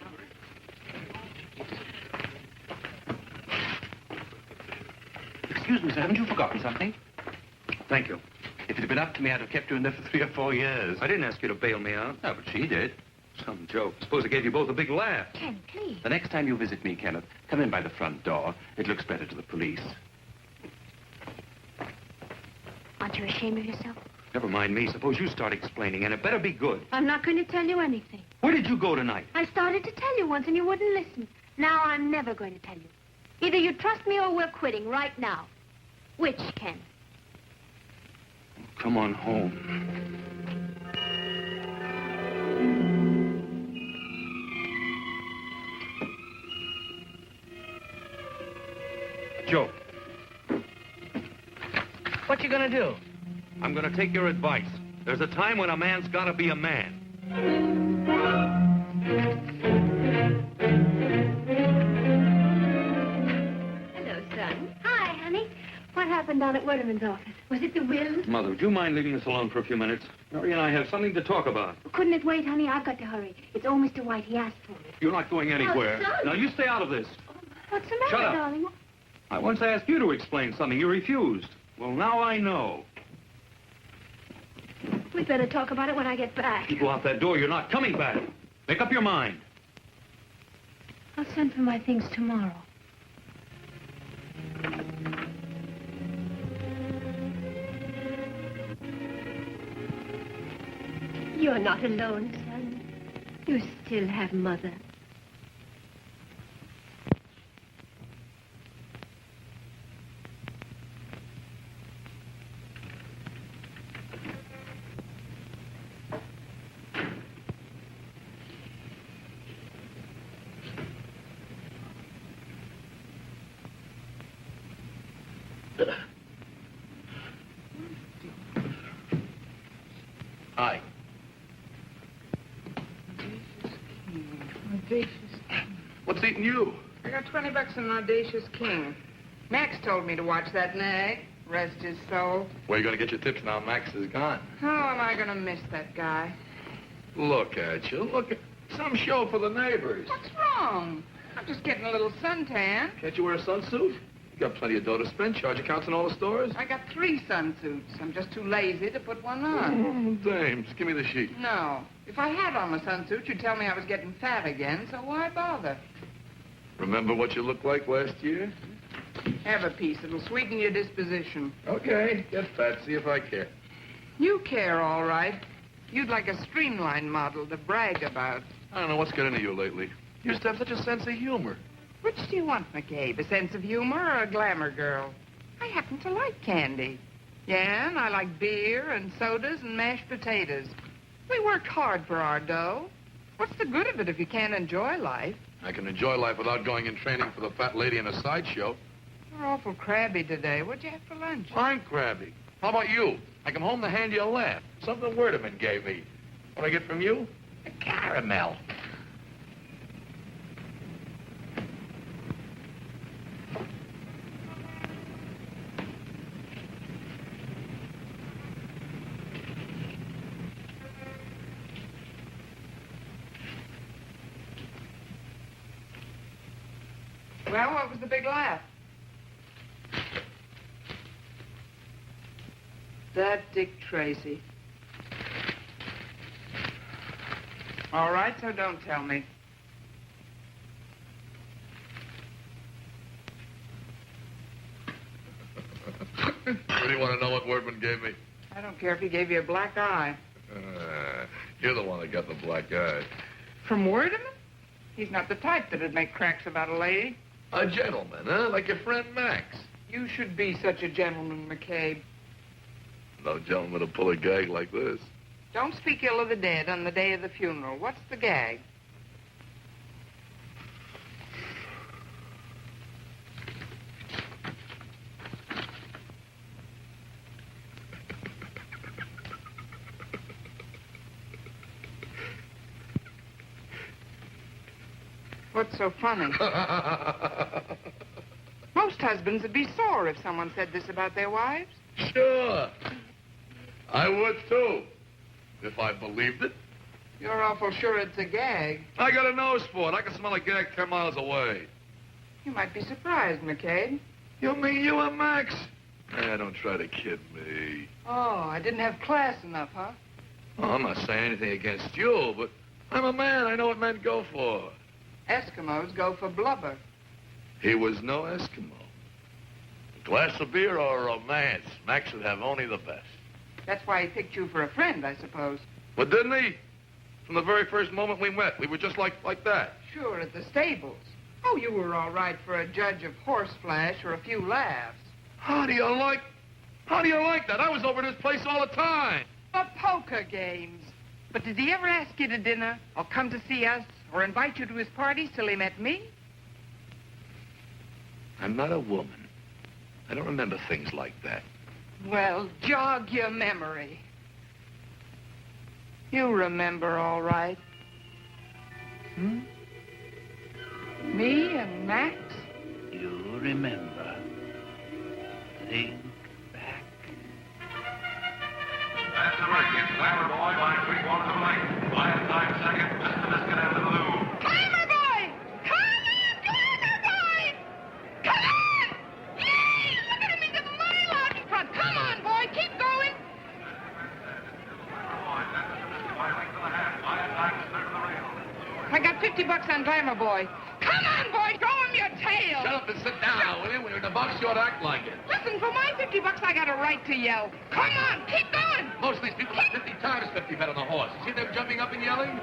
L: Excuse me, sir. Haven't you forgotten something?
F: Thank you.
L: If it had been up to me, I'd have kept you in there for 3 or 4 years.
F: I didn't ask you to bail me out.
L: No, but she did.
F: Some joke. Suppose I gave you both a big laugh.
P: Ken, please.
L: The next time you visit me, Kenneth, come in by the front door. It looks better to the police.
P: Aren't you ashamed of yourself?
F: Never mind me. Suppose you start explaining, and it better be good.
P: I'm not going to tell you anything.
F: Where did you go tonight?
P: I started to tell you once and you wouldn't listen. Now I'm never going to tell you. Either you trust me or we're quitting right now. Which, Ken?
F: Come on home. Joe,
M: What you gonna do?
F: I'm going to take your advice. There's a time when a man's got to be a man.
P: Hello, son. Hi, honey. What happened down at Werderman's office? Was it the will?
F: Mother, would you mind leaving us alone for a few minutes? Mary and I have something to talk about.
P: Couldn't it wait, honey? I've got to hurry. It's old Mr. White. He asked for it.
F: You're not going anywhere.
P: son.
F: Now, you stay out of this.
P: What's the matter,
F: Shut up.
P: darling?
F: I once asked you to explain something. You refused. Well, now I know.
P: We'd better talk about it when I get back.
F: You go out that door, you're not coming back. Make up your mind.
P: I'll send for my things tomorrow. You're not alone, son. You still have Mother.
H: Hi.
M: Audacious.
H: What's eating you?
M: I got $20 in Audacious King. Max told me to watch that nag. Rest his soul.
H: Where are you going to get your tips now Max is gone?
M: How am I going to miss that guy?
H: Look at you. Look at some show for the neighbors.
M: What's wrong? I'm just getting a little suntan.
H: Can't you wear a sunsuit? You got plenty of dough to spend. Charge accounts in all the stores.
M: I got 3 sunsuits. I'm just too lazy to put one on.
H: Oh, dames. Give me the sheet.
M: No. If I had on a sunsuit, you'd tell me I was getting fat again, so why bother?
H: Remember what you looked like last year?
M: Have a piece. It'll sweeten your disposition.
H: Okay. Get fat. See if I care.
M: You care, all right. You'd like a streamlined model to brag about.
H: I don't know what's got into you lately. You used to have such a sense of humor.
M: Which do you want, McCabe? A sense of humor or a glamour girl? I happen to like candy. Yeah, and I like beer and sodas and mashed potatoes. We worked hard for our dough. What's the good of it if you can't enjoy life?
H: I can enjoy life without going in training for the fat lady in a sideshow.
M: You're awful crabby today. What'd you have for lunch?
H: I'm crabby. How about you? I come home to hand you a laugh. Something Werderman gave me. What I get from you? A caramel.
M: Well, what was the big laugh? That Dick Tracy. All right, so don't tell me.
H: Really want to know what Werderman gave me?
M: I don't care if he gave you a black eye.
H: You're the one that got the black eye.
M: From Werderman? He's not the type that'd make cracks about a lady.
H: A gentleman, huh? Like your friend Max.
M: You should be such a gentleman, McCabe.
H: No gentleman to pull a gag like this.
M: Don't speak ill of the dead on the day of the funeral. What's the gag? What's so funny? Most husbands would be sore if someone said this about their wives.
H: Sure. I would, too. If I believed it.
M: You're awful sure it's a gag.
H: I got a nose for it. I can smell a gag 10 miles away.
M: You might be surprised, McCabe.
H: You mean you and Max? Don't try to kid me.
M: Oh, I didn't have class enough, huh?
H: Well, I'm not saying anything against you, but I'm a man. I know what men go for.
M: Eskimos go for blubber.
H: He was no Eskimo. A glass of beer or a romance, Max would have only the best.
M: That's why he picked you for a friend, I suppose.
H: But didn't he? From the very first moment we met, we were just like that.
M: Sure, at the stables. Oh, you were all right for a judge of horseflash or a few laughs.
H: How do you like that? I was over at his place all the time.
M: For poker games. But did he ever ask you to dinner or come to see us or invite you to his parties till he met me?
H: I'm not a woman. I don't remember things like that.
M: Well, jog your memory. You remember all right.
N: Hmm?
M: Me and Max?
N: You remember. Think back.
A: That's the break. It's Glamour Boy by 3/4 of a length. Last time second, Mr. Miskin and the Blue.
G: Glamour Boy! Come on, Glamour Boy! Come on! Yay! Look at him, he's a mile out in front. Come on, boy, keep going.
M: I got $50 on Glamour Boy.
G: Come on, boy, throw him your tail.
H: Shut up and sit down, will you? When you're in the box, you ought to act like it.
M: Listen, for my $50, I got a right to yell. Come on, keep going.
H: Most of these people have 50 times 50 bet on the horse. See them jumping up and yelling?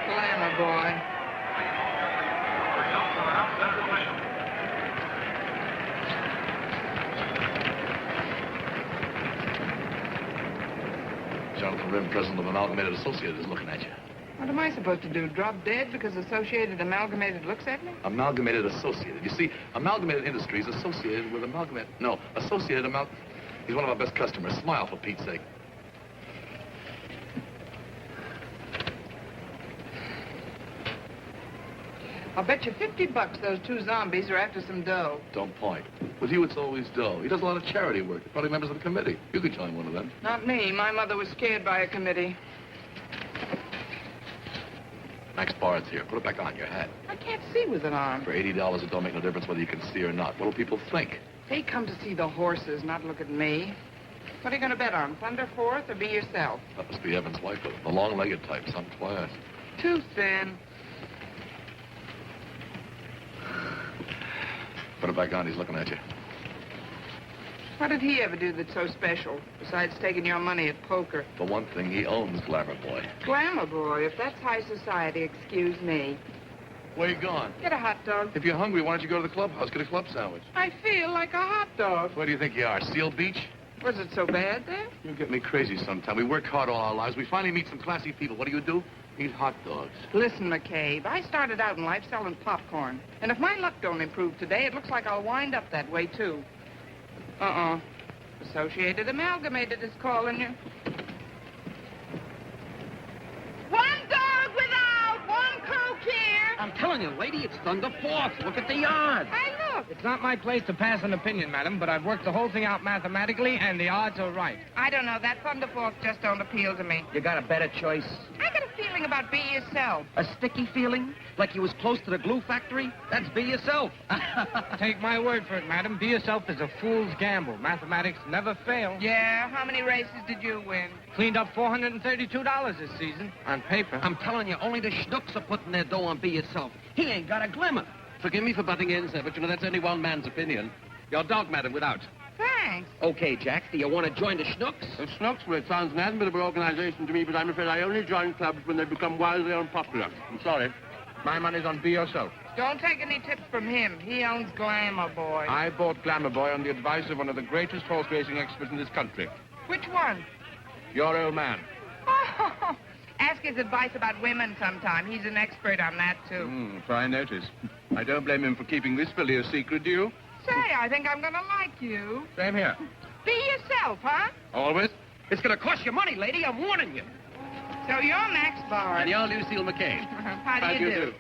M: Glamour Boy.
H: Jonathan Rim, president of Amalgamated Associated, is looking at you.
M: What am I supposed to do, drop dead because Associated Amalgamated looks at me?
H: Amalgamated Associated. You see, Amalgamated Industries associated with Amalgamated... No, Associated He's one of our best customers. Smile, for Pete's sake.
M: I'll bet you $50 those two zombies are after some dough.
H: Don't point. With you, it's always dough. He does a lot of charity work. Probably members of the committee. You could join one of them.
M: Not me. My mother was scared by a committee.
H: Max Bard's here. Put it back on, your hat.
M: I can't see with an arm.
H: For $80, it don't make no difference whether you can see or not. What do people think?
M: They come to see the horses, not look at me. What are you going to bet on, Thunder Fourth or be yourself?
H: That must be Evan's wife, the long-legged type, some class.
M: Too thin.
H: Put it back on, he's looking at you.
M: What did he ever do that's so special, besides taking your money at poker?
H: For one thing, he owns Glamour Boy.
M: Glamour Boy, if that's high society, excuse me.
H: Where you going?
M: Get a hot dog.
H: If you're hungry, why don't you go to the clubhouse, get a club sandwich?
M: I feel like a hot dog.
H: Where do you think you are, Seal Beach?
M: Was it so bad there?
H: You get me crazy sometime. We work hard all our lives. We finally meet some classy people. What do? Eat hot dogs.
M: Listen, McCabe, I started out in life selling popcorn. And if my luck don't improve today, it looks like I'll wind up that way, too. Associated Amalgamated is calling you.
G: One dog without, one croak here.
R: I'm telling you, lady, it's Thunder Fourth. Look at the odds.
M: I look.
S: It's not my place to pass an opinion, madam, but I've worked the whole thing out mathematically, and the odds are right.
M: I don't know. That Thunder Fourth just don't appeal to me.
R: You got a better choice?
M: I got a feeling about be yourself.
R: A sticky feeling? Like you was close to the glue factory? That's be yourself.
S: Take my word for it, madam. Be yourself is a fool's gamble. Mathematics never fail.
M: Yeah? How many races did you win?
S: Cleaned up $432 this season on paper.
R: I'm telling you, only the schnooks are putting their dough on be yourself. He ain't got a glimmer.
L: Forgive me for butting in, sir, but you know that's only one man's opinion. Your dog, madam, without.
M: Thanks.
R: Okay, Jack, do you want to join the schnooks?
T: The Snooks, well, it sounds an admirable organization to me, but I'm afraid I only join clubs when they become wildly unpopular. I'm sorry. My money's on Be Yourself.
M: Don't take any tips from him. He owns Glamour Boy.
T: I bought Glamour Boy on the advice of one of the greatest horse racing experts in this country.
M: Which one?
T: Your old man.
M: Oh, Ask his advice about women sometime. He's an expert on that, too.
T: Fine notice. I don't blame him for keeping this filly a secret, do you?
M: Say, I think I'm going to like you.
T: Same here.
M: Be yourself, huh?
T: Always.
R: It's going to cost you money, lady. I'm warning you.
M: So you're Max Bard.
L: And you're Lucille McCain.
M: How do you do?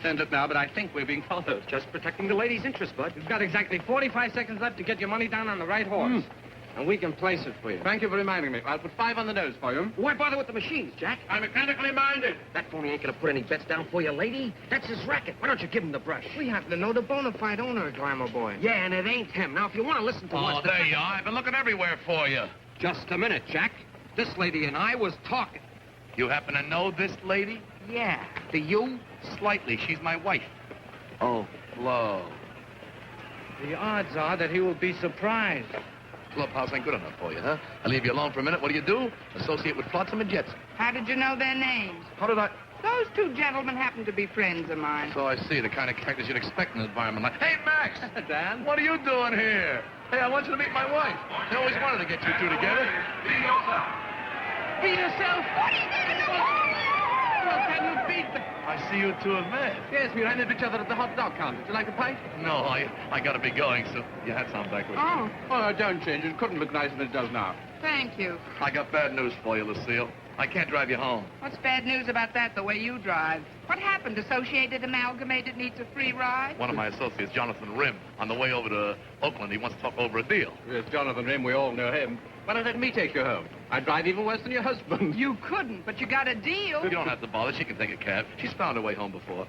L: Send it now, but I think we're being followed.
S: Just protecting the lady's interest, Bud. You've got exactly 45 seconds left to get your money down on the right horse. And we can place it for you.
T: Thank you for reminding me. I'll put 5 on the nose for you.
R: Why bother with the machines, Jack?
T: I'm mechanically minded.
R: That phony ain't gonna put any bets down for you, lady. That's his racket. Why don't you give him the brush?
S: We happen to know the bona fide owner, Glamour Boy.
R: Yeah, and it ain't him. Now, if you want to listen to
H: Oh,
R: what's...
H: there you are. I've been looking everywhere for you.
R: Just a minute, Jack. This lady and I was talking.
H: You happen to know this lady?
R: Yeah. Do you?
H: Slightly. She's my wife. Oh, Flo.
S: The odds are that he will be surprised.
H: Clubhouse ain't good enough for you, huh? I leave you alone for a minute. What do? Associate with Flotsam and Jetsam.
M: How did you know their names?
H: How did I...
M: Those two gentlemen happen to be friends of mine.
H: So I see. The kind of characters you'd expect in an environment like... Hey, Max!
L: Dan?
H: What are you doing here? Hey, I want you to meet my wife. I always wanted to get you two together.
R: Be yourself. What is it?
H: Well, can you beat the... I see you two have met.
T: Yes, we ran into each other at the hot dog counter. Would you like a pipe?
H: No, I gotta be going, so your hat's on backwards.
M: Oh.
T: Oh, don't change. It couldn't look nicer than it does now.
M: Thank you.
H: I got bad news for you, Lucille. I can't drive you home.
M: What's bad news about that, the way you drive? What happened? Associated Amalgamated needs a free ride?
H: One of my associates, Jonathan Rim, on the way over to Oakland, he wants to talk over a deal.
T: Yes, Jonathan Rim, we all know him. Why not let me take you home? I'd drive even worse than your husband.
M: You couldn't, but you got a deal.
H: You don't have to bother. She can take a cab. She's found her way home before.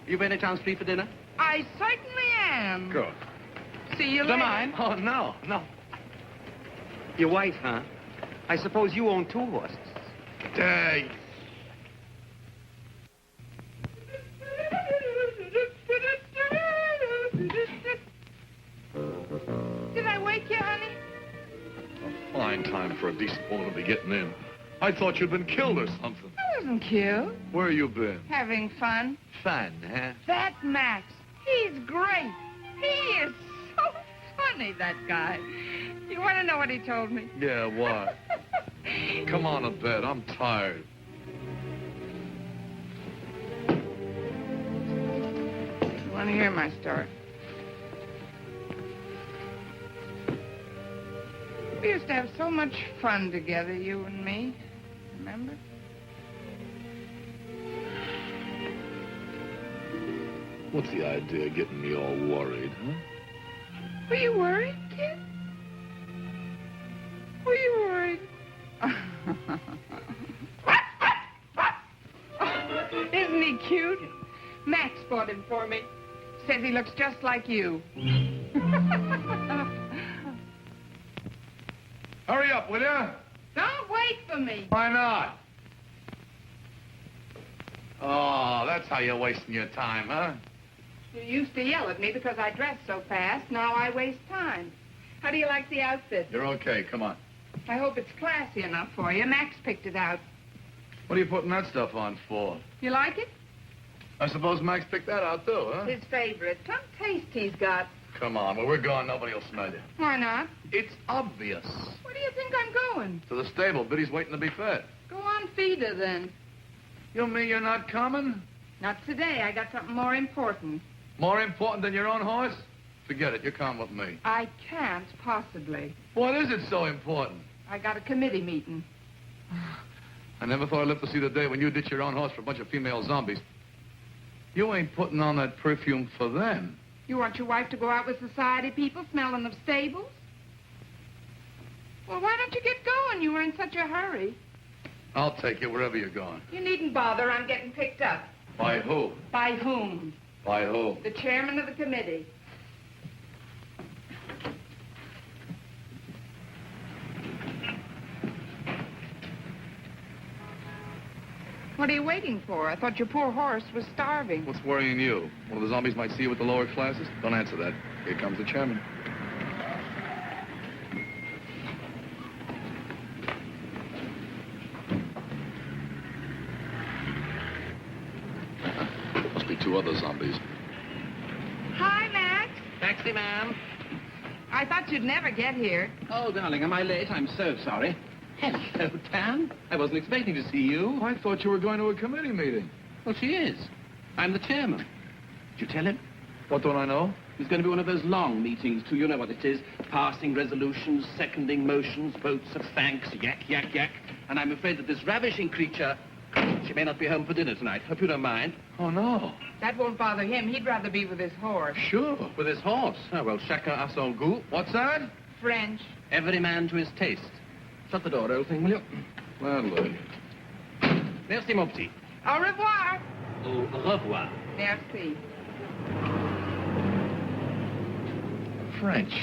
T: You by any chance free for dinner?
M: I certainly am.
T: Good.
M: See you
S: The
M: later.
S: mine?
H: Oh, no.
S: Your wife, huh? I suppose you own 2 horses.
H: Dang.
M: Did I wake you, honey?
H: A fine time for a decent woman to be getting in. I thought you'd been killed or something.
M: I wasn't cute.
H: Where you been?
M: Having fun.
H: Fun, huh?
M: That Max, he's great. He is so funny, that guy. You want to know what he told me?
H: Yeah, what? Come on to bed. I'm tired.
M: You want to hear my story? We used to have so much fun together, you and me. Remember?
H: What's the idea of getting me all worried, huh?
M: Were you worried, kid? Were you worried? Isn't he cute? Max bought him for me. Says he looks just like you.
H: Hurry up, will ya?
M: Don't wait for me.
H: Why not? Oh, that's how you're wasting your time, huh?
M: You used to yell at me because I dressed so fast. Now I waste time. How do you like the outfit?
H: You're okay. Come on.
M: I hope it's classy enough for you. Max picked it out.
H: What are you putting that stuff on for?
M: You like it?
H: I suppose Max picked that out, too, huh?
M: His favorite. Some taste he's got.
H: Come on. When we're gone, nobody will smell you.
M: Why not?
H: It's obvious.
M: Where do you think I'm going?
H: To the stable. Biddy's waiting to be fed.
M: Go on, feed her then.
H: You mean you're not coming?
M: Not today. I got something more important.
H: More important than your own horse? Forget it. You're coming with me.
M: I can't possibly.
H: What is it so important?
M: I got a committee meeting.
H: I never thought I'd live to see the day when you ditch your own horse for a bunch of female zombies. You ain't putting on that perfume for them.
M: You want your wife to go out with society people smelling of stables? Well, why don't you get going? You were in such a hurry.
H: I'll take you wherever you're going.
M: You needn't bother. I'm getting picked up.
H: By who?
M: By whom?
H: By who?
M: The chairman of the committee. What are you waiting for? I thought your poor horse was starving.
H: What's worrying you? One of the zombies might see you with the lower classes? Don't answer that. Here comes the chairman. Must be 2 other zombies.
M: Hi, Max.
R: Taxi, ma'am.
M: I thought you'd never get here.
Q: Oh, darling, am I late? I'm so sorry.
L: Hello, Dan. I wasn't expecting to see you.
H: I thought you were going to a committee meeting.
L: Well, she is. I'm the chairman. Did you tell him?
H: What don't I know?
L: It's going to be one of those long meetings, too. You know what it is. Passing resolutions, seconding motions, votes of thanks, yak, yak, yak. And I'm afraid that this ravishing creature, she may not be home for dinner tonight. Hope you don't mind.
H: Oh, no.
M: That won't bother him. He'd rather be with his horse.
H: Sure.
L: With his horse. Oh, well, chacun a son goût.
H: What's that?
M: French.
L: Every man to his taste. Shut the door, old thing, will you?
H: Gladly.
L: Merci, mon petit.
M: Au revoir.
L: Au revoir.
M: Merci.
H: French.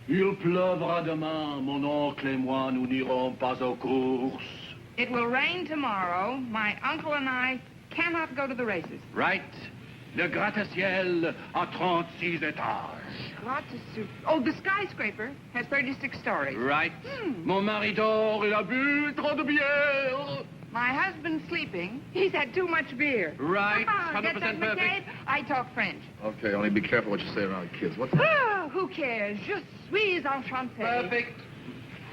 N: Il pleuvra demain, mon oncle et moi, nous n'irons pas aux courses.
M: It will rain tomorrow. My uncle and I cannot go to the races.
N: Right. Le gratte-ciel à 36 étages.
M: Oh, the skyscraper has 36 stories.
N: Right. Mon mari dort, il a bu trop de bière.
M: My husband's sleeping. He's had too much beer.
N: Right.
M: Get
N: 100%
M: that,
N: perfect.
M: McCabe? I talk French.
H: Okay, only be careful what you say around kids. What's that?
M: Oh, who cares? Je suis enchanté.
L: Perfect.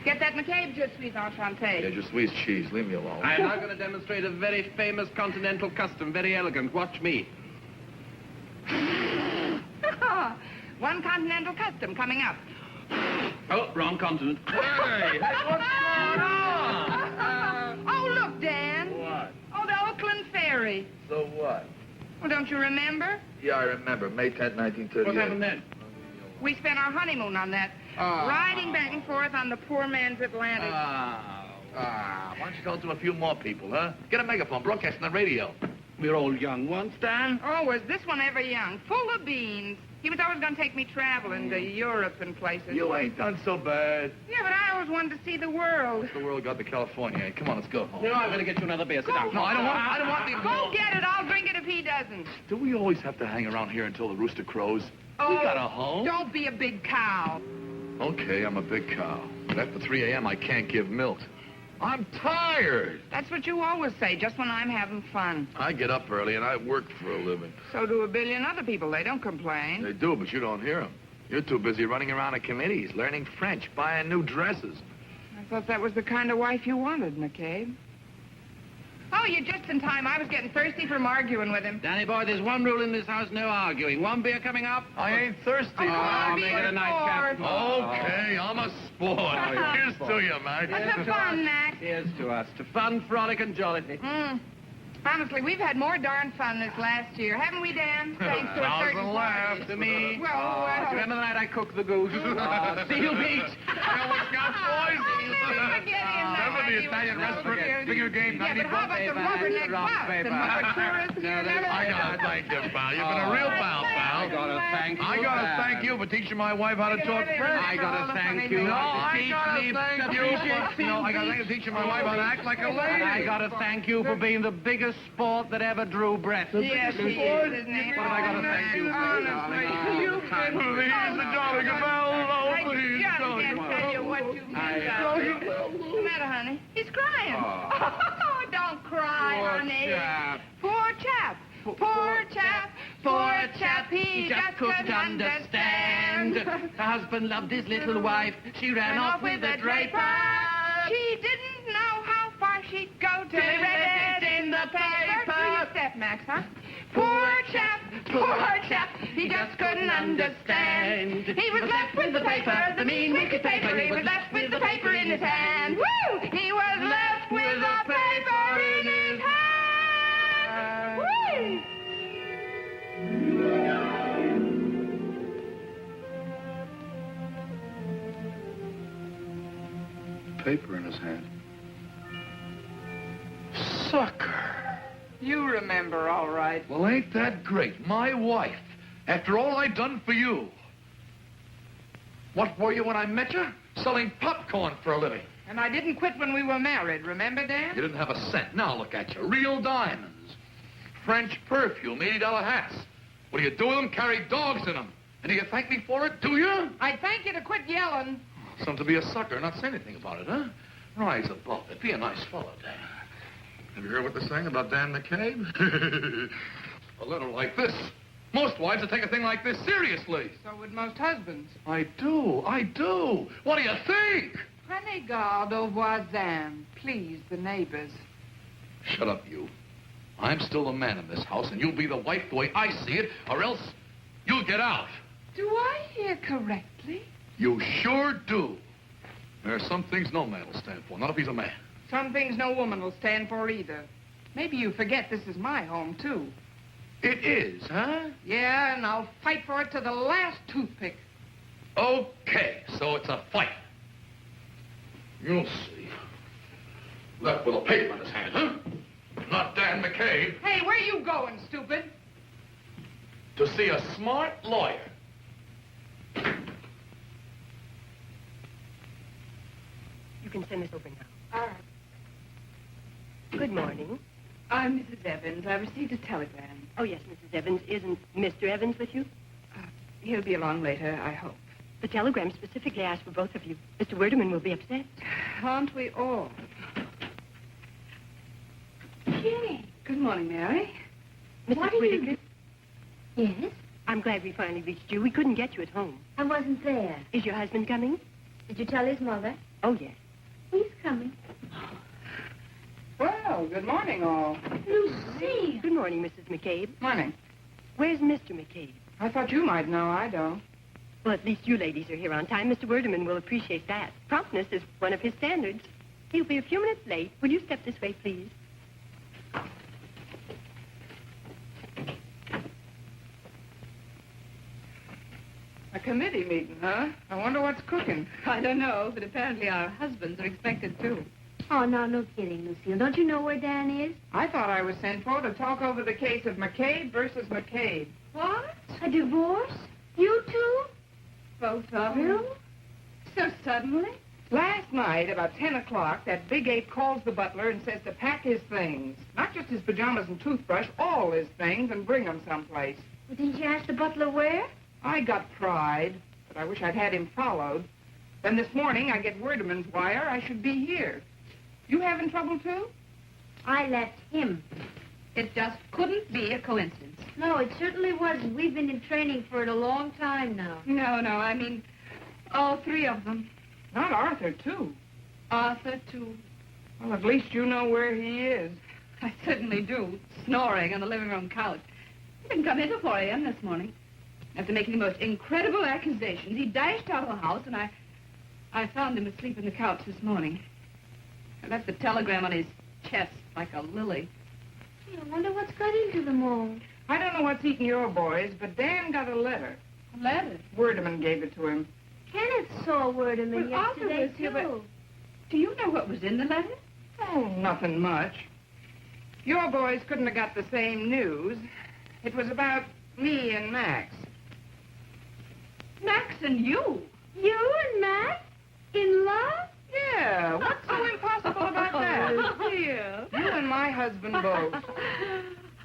M: Get that, McCabe? Je suis enchanté.
H: Yeah, just squeeze cheese. Leave me alone.
L: I'm now going to demonstrate a very famous continental custom. Very elegant. Watch me.
M: One continental custom coming up.
L: Oh, wrong continent.
H: Hey, what's going on?
M: Oh, look, Dan.
H: What?
M: Oh, the Oakland Ferry.
H: So what?
M: Well, don't you remember?
H: Yeah, I remember. May 10th, 1938.
L: What happened then?
M: We spent our honeymoon on that. Riding back and forth on the poor man's Atlantic.
H: Why don't you tell it to a few more people, huh? Get a megaphone, broadcast on the radio.
N: We're all young once, Dan.
M: Oh, was this one ever young? Full of beans. He was always going to take me traveling to Europe and places.
H: You ain't done so bad.
M: Yeah, but I always wanted to see the world.
H: The world got to California. Hey, come on, let's go home.
L: No, I'm going to get you another beer. Sit down.
H: No, I don't want the...
M: Go get it. I'll drink it if he doesn't.
H: Do we always have to hang around here until the rooster crows?
M: Oh,
H: We got a home.
M: Don't be a big cow.
H: Okay, I'm a big cow. But after 3 a.m., I can't give milk. I'm tired.
M: That's what you always say, just when I'm having fun.
H: I get up early and I work for a living.
M: So do a billion other people. They don't complain.
H: They do, but you don't hear them. You're too busy running around at committees, learning French, buying new dresses.
M: I thought that was the kind of wife you wanted, McCabe. Oh, you're just in time. I was getting thirsty from arguing with him.
L: Danny boy, there's one rule in this house, no arguing. One beer coming up.
H: I ain't thirsty.
L: Oh, make it a night, Captain.
H: Okay, I'm a sport. Here's to you, man.
M: What's the fun, Max?
L: Here's to us. To fun, frolic, and jollity.
M: Honestly, we've had more darn fun this last year, haven't we, Dan? Thanks to a certain
H: laugh
L: To me.
M: Well,
L: Do you remember the night I cooked the goose? Seal beach.
H: Remember the Italian restaurant? Figure game,
M: Yeah, but how about the rubberneck puffs and Marturas?
H: I gotta thank you, pal. You've been a real pal, pal.
L: I gotta thank you.
H: I gotta thank you for teaching my wife how to talk French.
L: I gotta thank you.
H: No, I gotta thank you. No, I gotta thank you for teaching my wife how to act like a lady.
L: And I gotta thank you for being the biggest sport that ever drew breath.
M: Yes, he is, isn't he?
L: What have I got to thank you for,
M: Honestly,
L: darling?
H: Please, darling,
M: I
H: please,
M: just can't tell you what you've done. What's the matter, honey? He's crying. Oh, don't cry, honey. Poor chap. Poor chap. Poor chap. He just couldn't understand.
L: The husband loved his little wife. She ran off with a draper.
M: She didn't know how far she'd go till he read it in the paper. Do your step, Max, huh? Poor chap, he just couldn't understand. He was left with the paper, the mean, wicked paper. He was left with the paper in his hand. Woo! He was left with the paper in his hand. Woo!
J: Paper in his hand.
H: Sucker.
M: You remember, all right.
H: Well, ain't that great? My wife. After all I done for you. What were you when I met you? Selling popcorn for a living.
M: And I didn't quit when we were married, remember, Dan?
H: You didn't have a cent. Now look at you. Real diamonds. French perfume, $80 hats. What do you do with them? Carry dogs in them. And do you thank me for it, do you?
M: I'd thank you to quit yelling.
H: Something to be a sucker, not say anything about it, huh? Rise above it. Be a nice fellow, Dan. Have you heard what they're saying about Dan McCabe? A letter like this. Most wives would take a thing like this seriously.
M: So would most husbands.
H: I do. What do you think?
M: Prenez garde aux voisins. Please, the neighbors.
H: Shut up, you. I'm still the man in this house, and you'll be the wife the way I see it, or else you'll get out.
M: Do I hear correctly?
H: You sure do. There are some things no man will stand for, not if he's a man.
M: Some things no woman will stand for either. Maybe you forget this is my home, too.
H: It is, huh?
M: Yeah, and I'll fight for it to the last toothpick.
H: Okay, so it's a fight. You'll see. Left with a paper in his hand, huh? Not Dan McCabe.
M: Hey, where you going, stupid?
H: To see a smart lawyer.
U: You can send this over now.
M: All right.
U: Good morning.
G: I'm Mrs. Evans. I received a telegram.
U: Oh, yes, Mrs. Evans. Isn't Mr. Evans with you?
G: He'll be along later, I hope.
U: The telegram specifically asked for both of you. Mr. Werderman will be upset.
G: Aren't we all? Gee. Good morning, Mary.
U: Mrs.
K: What are you
U: Whittaker?
K: Yes?
U: I'm glad we finally reached you. We couldn't get you at home.
K: I wasn't there.
U: Is your husband coming?
K: Did you tell his mother?
U: Oh, yes.
K: He's coming.
M: Well, good morning, all.
K: Lucille!
U: Good morning, Mrs. McCabe.
M: Morning.
U: Where's Mr. McCabe?
M: I thought you might know. I don't.
U: Well, at least you ladies are here on time. Mr. Werderman will appreciate that. Promptness is one of his standards. He'll be a few minutes late. Will you step this way, please?
M: A committee meeting, huh? I wonder what's cooking.
G: I don't know, but apparently our husbands are expected too.
K: Oh, no kidding, Lucille. Don't you know where Dan is?
M: I thought I was sent for to talk over the case of McCabe versus McCabe.
G: What?
K: A divorce? You two?
G: Both of you? So suddenly?
M: Last night, about 10 o'clock, that big ape calls the butler and says to pack his things. Not just his pajamas and toothbrush, all his things, and bring them someplace.
K: Well, didn't you ask the butler where?
M: I got pride, but I wish I'd had him followed. Then this morning, I get Werderman's wire I should be here. You having trouble, too?
K: I left him.
G: It just couldn't be a coincidence.
K: No, it certainly wasn't. We've been in training for it a long time now.
G: No, I mean, all three of them.
M: Not Arthur, too.
G: Arthur, too.
M: Well, at least you know where he is.
G: I certainly do, snoring on the living room couch. He didn't come in till 4 a.m. this morning. After making the most incredible accusations, he dashed out of the house, and I found him asleep on the couch this morning. I left the telegram on his chest like a lily.
K: Gee, I wonder what's got into them all.
M: I don't know what's eating your boys, but Dan got a letter.
G: A letter?
M: Werderman gave it to him.
K: Kenneth saw Werderman
G: Well, Arthur
K: yesterday,
G: was here,
K: too.
G: Do you know what was in the letter?
M: Oh, nothing much. Your boys couldn't have got the same news. It was about me and Max.
G: Max and you?
K: You and Max? In love?
M: Yeah, what's so impossible about that?
G: Dear.
M: You and my husband both.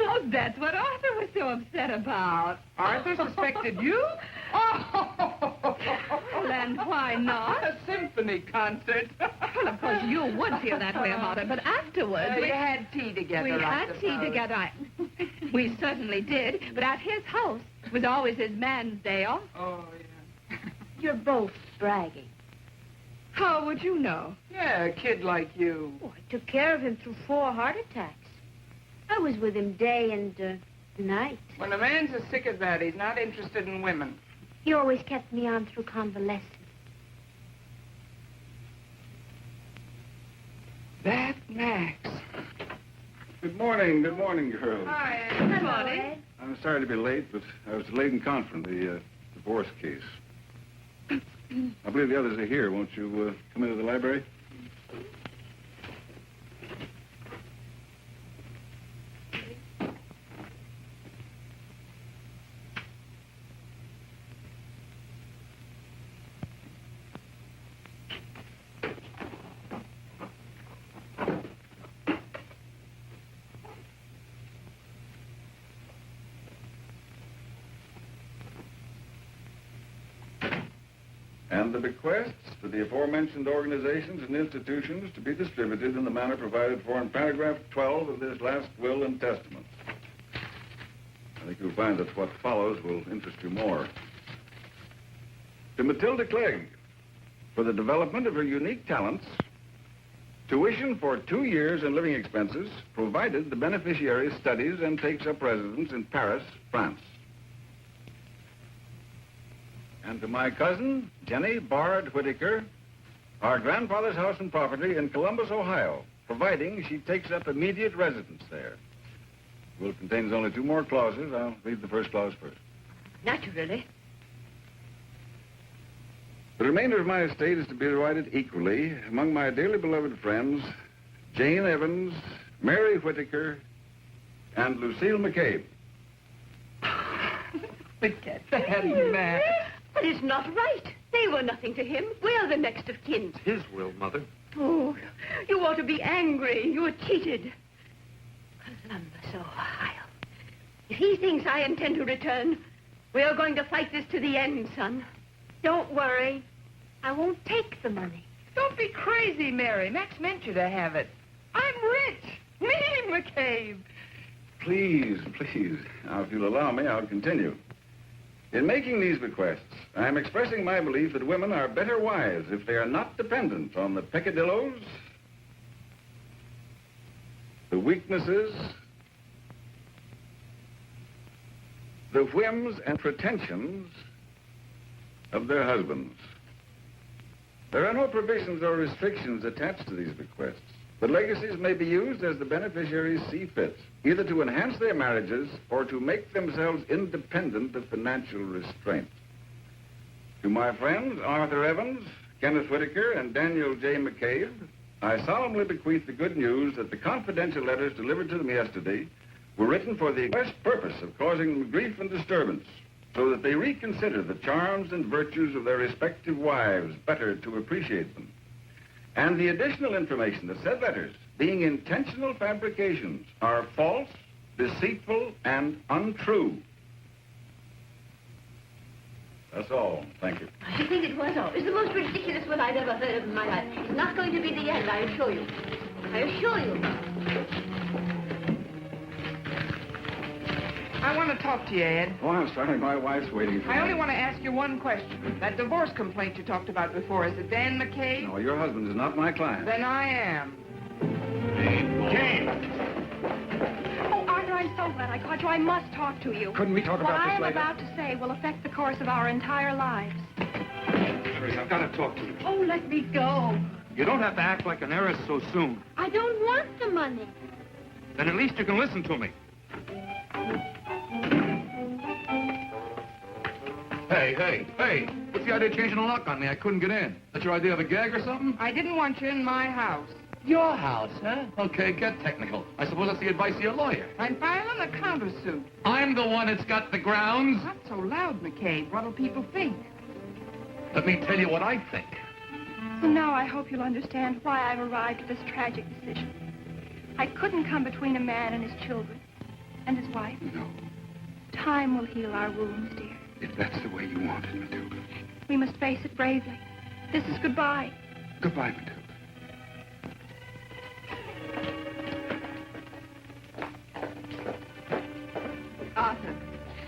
G: Oh, that's what Arthur was so upset about.
M: Arthur suspected you?
G: Well, and why not?
M: A symphony concert.
G: Well, of course, you would feel that way about it, but afterwards...
M: You had tea together,
G: We
M: I
G: had tea
M: suppose.
G: together. We certainly did, but at his house it was always his man's day off.
M: Oh, yeah.
K: You're both bragging.
G: How would you know?
M: Yeah, a kid like you.
K: Oh, I took care of him through 4 heart attacks. I was with him day and night.
M: When a man's as sick as that, he's not interested in women.
K: He always kept me on through convalescence.
M: That Max.
J: Good morning, girls.
M: Hi.
G: Good morning.
J: I'm sorry to be late, but I was delayed in conference, the divorce case. I believe the others are here. Won't you come into the library? And the bequests to the aforementioned organizations and institutions to be distributed in the manner provided for in paragraph 12 of this last will and testament. I think you'll find that what follows will interest you more. To Matilda Clegg, for the development of her unique talents, tuition for 2 years and living expenses, provided the beneficiary studies and takes up residence in Paris, France. And to my cousin, Jenny Bard Whitaker, our grandfather's house and property in Columbus, Ohio, providing she takes up immediate residence there. The will contains only 2 more clauses. I'll read the first clause first.
U: Naturally.
J: The remainder of my estate is to be divided equally among my dearly beloved friends, Jane Evans, Mary Whitaker, and Lucille McCabe.
M: But get that man.
U: But it's not right. They were nothing to him. We're the next of kin.
F: His will, Mother.
U: Oh, you ought to be angry. You were cheated. Columbus, Ohio. If he thinks I intend to return, we are going to fight this to the end, son.
K: Don't worry. I won't take the money.
M: Don't be crazy, Mary. Max meant you to have it. I'm rich. Me, McCabe.
J: Please. Now, if you'll allow me, I'll continue. In making these bequests, I am expressing my belief that women are better wives if they are not dependent on the peccadillos, the weaknesses, the whims and pretensions of their husbands. There are no provisions or restrictions attached to these bequests, but legacies may be used as the beneficiaries see fit, either to enhance their marriages or to make themselves independent of financial restraint. To my friends, Arthur Evans, Kenneth Whitaker, and Daniel J. McCabe, I solemnly bequeath the good news that the confidential letters delivered to them yesterday were written for the express purpose of causing them grief and disturbance, so that they reconsider the charms and virtues of their respective wives better to appreciate them. And the additional information that said letters, being intentional fabrications, are false, deceitful, and untrue. That's all. Thank you.
U: I should think it was all. It's the most ridiculous will I've ever heard of in my life. It's not going to be the end, I assure you. I assure you.
M: I want to talk to you, Ed.
J: Oh, I'm sorry. My wife's waiting for me.
M: I only want to ask you one question. That divorce complaint you talked about before, is it Dan McCabe?
J: No, your husband is not my client.
M: Then I am.
J: Jane!
D: Oh, Arthur, I'm so glad I caught you. I must talk to you.
Q: Couldn't we talk about this later?
D: What I am about to say will affect the course of our entire lives.
F: Mary, I've got to talk to you.
K: Oh, let me go.
F: You don't have to act like an heiress so soon.
K: I don't want the money.
F: Then at least you can listen to me.
H: Hey. What's the idea of changing the lock on me? I couldn't get in. That's your idea of a gag or something?
M: I didn't want you in my house.
H: Your house, huh? Okay, get technical. I suppose that's the advice of your lawyer.
M: I'm filing a countersuit.
H: I'm the one that's got the grounds.
M: Not so loud, McCabe. What'll people think?
H: Let me tell you what I think.
D: So now I hope you'll understand why I've arrived at this tragic decision. I couldn't come between a man and his children, and his wife.
B: No.
D: Time will heal our wounds, dear.
B: If that's the way you want it, Matilda.
D: We must face it bravely. This is goodbye.
B: Goodbye, Matilda.
M: Arthur,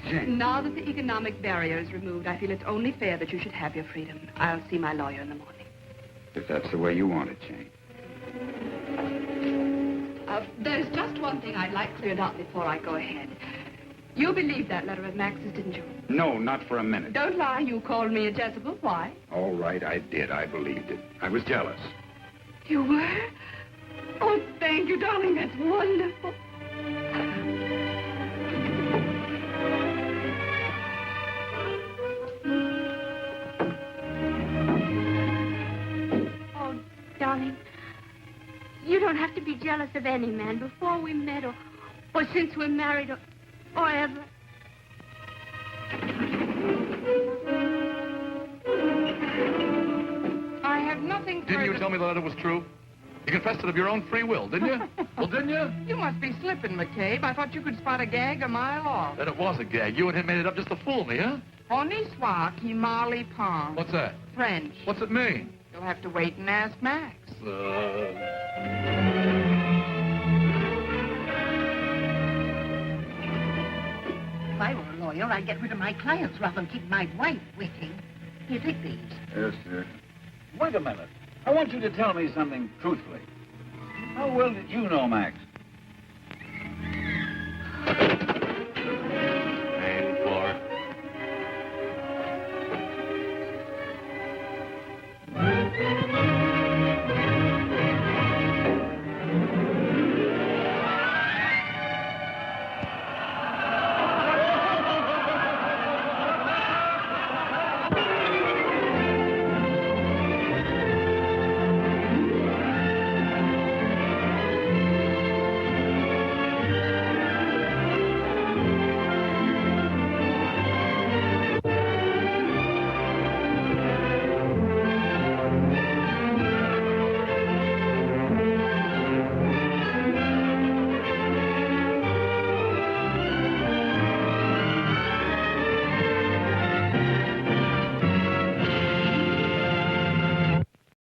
B: Jane.
M: now that the economic barrier is removed, I feel it's only fair that you should have your freedom. I'll see my lawyer in the morning.
B: If that's the way you want it, Jane.
M: There's just one thing I'd like cleared up before I go ahead. You believed that letter of Max's, didn't you?
B: No, not for a minute.
M: Don't lie. You called me a Jezebel. Why?
B: All right, I did. I believed it. I was jealous.
M: You were? Oh, thank you, darling. That's wonderful.
K: Oh, darling, you don't have to be jealous of any man before we met or since we're married or ever.
M: I have nothing further...
H: Didn't you tell me the letter was true? You confessed it of your own free will, didn't you? Well, didn't you?
M: You must be slipping, McCabe. I thought you could spot a gag a mile off.
H: Then it was a gag. You and him made it up just to fool me, huh?
M: Honi soit qui Marley Pond.
H: What's that?
M: French.
H: What's it mean?
M: You'll have to wait and ask Max.
I: If I were a lawyer, I'd get rid of my clients rather than keep my wife waiting. Here, take these.
J: Yes, dear. Wait a minute. I want you to tell me something truthfully. How well did you know Max?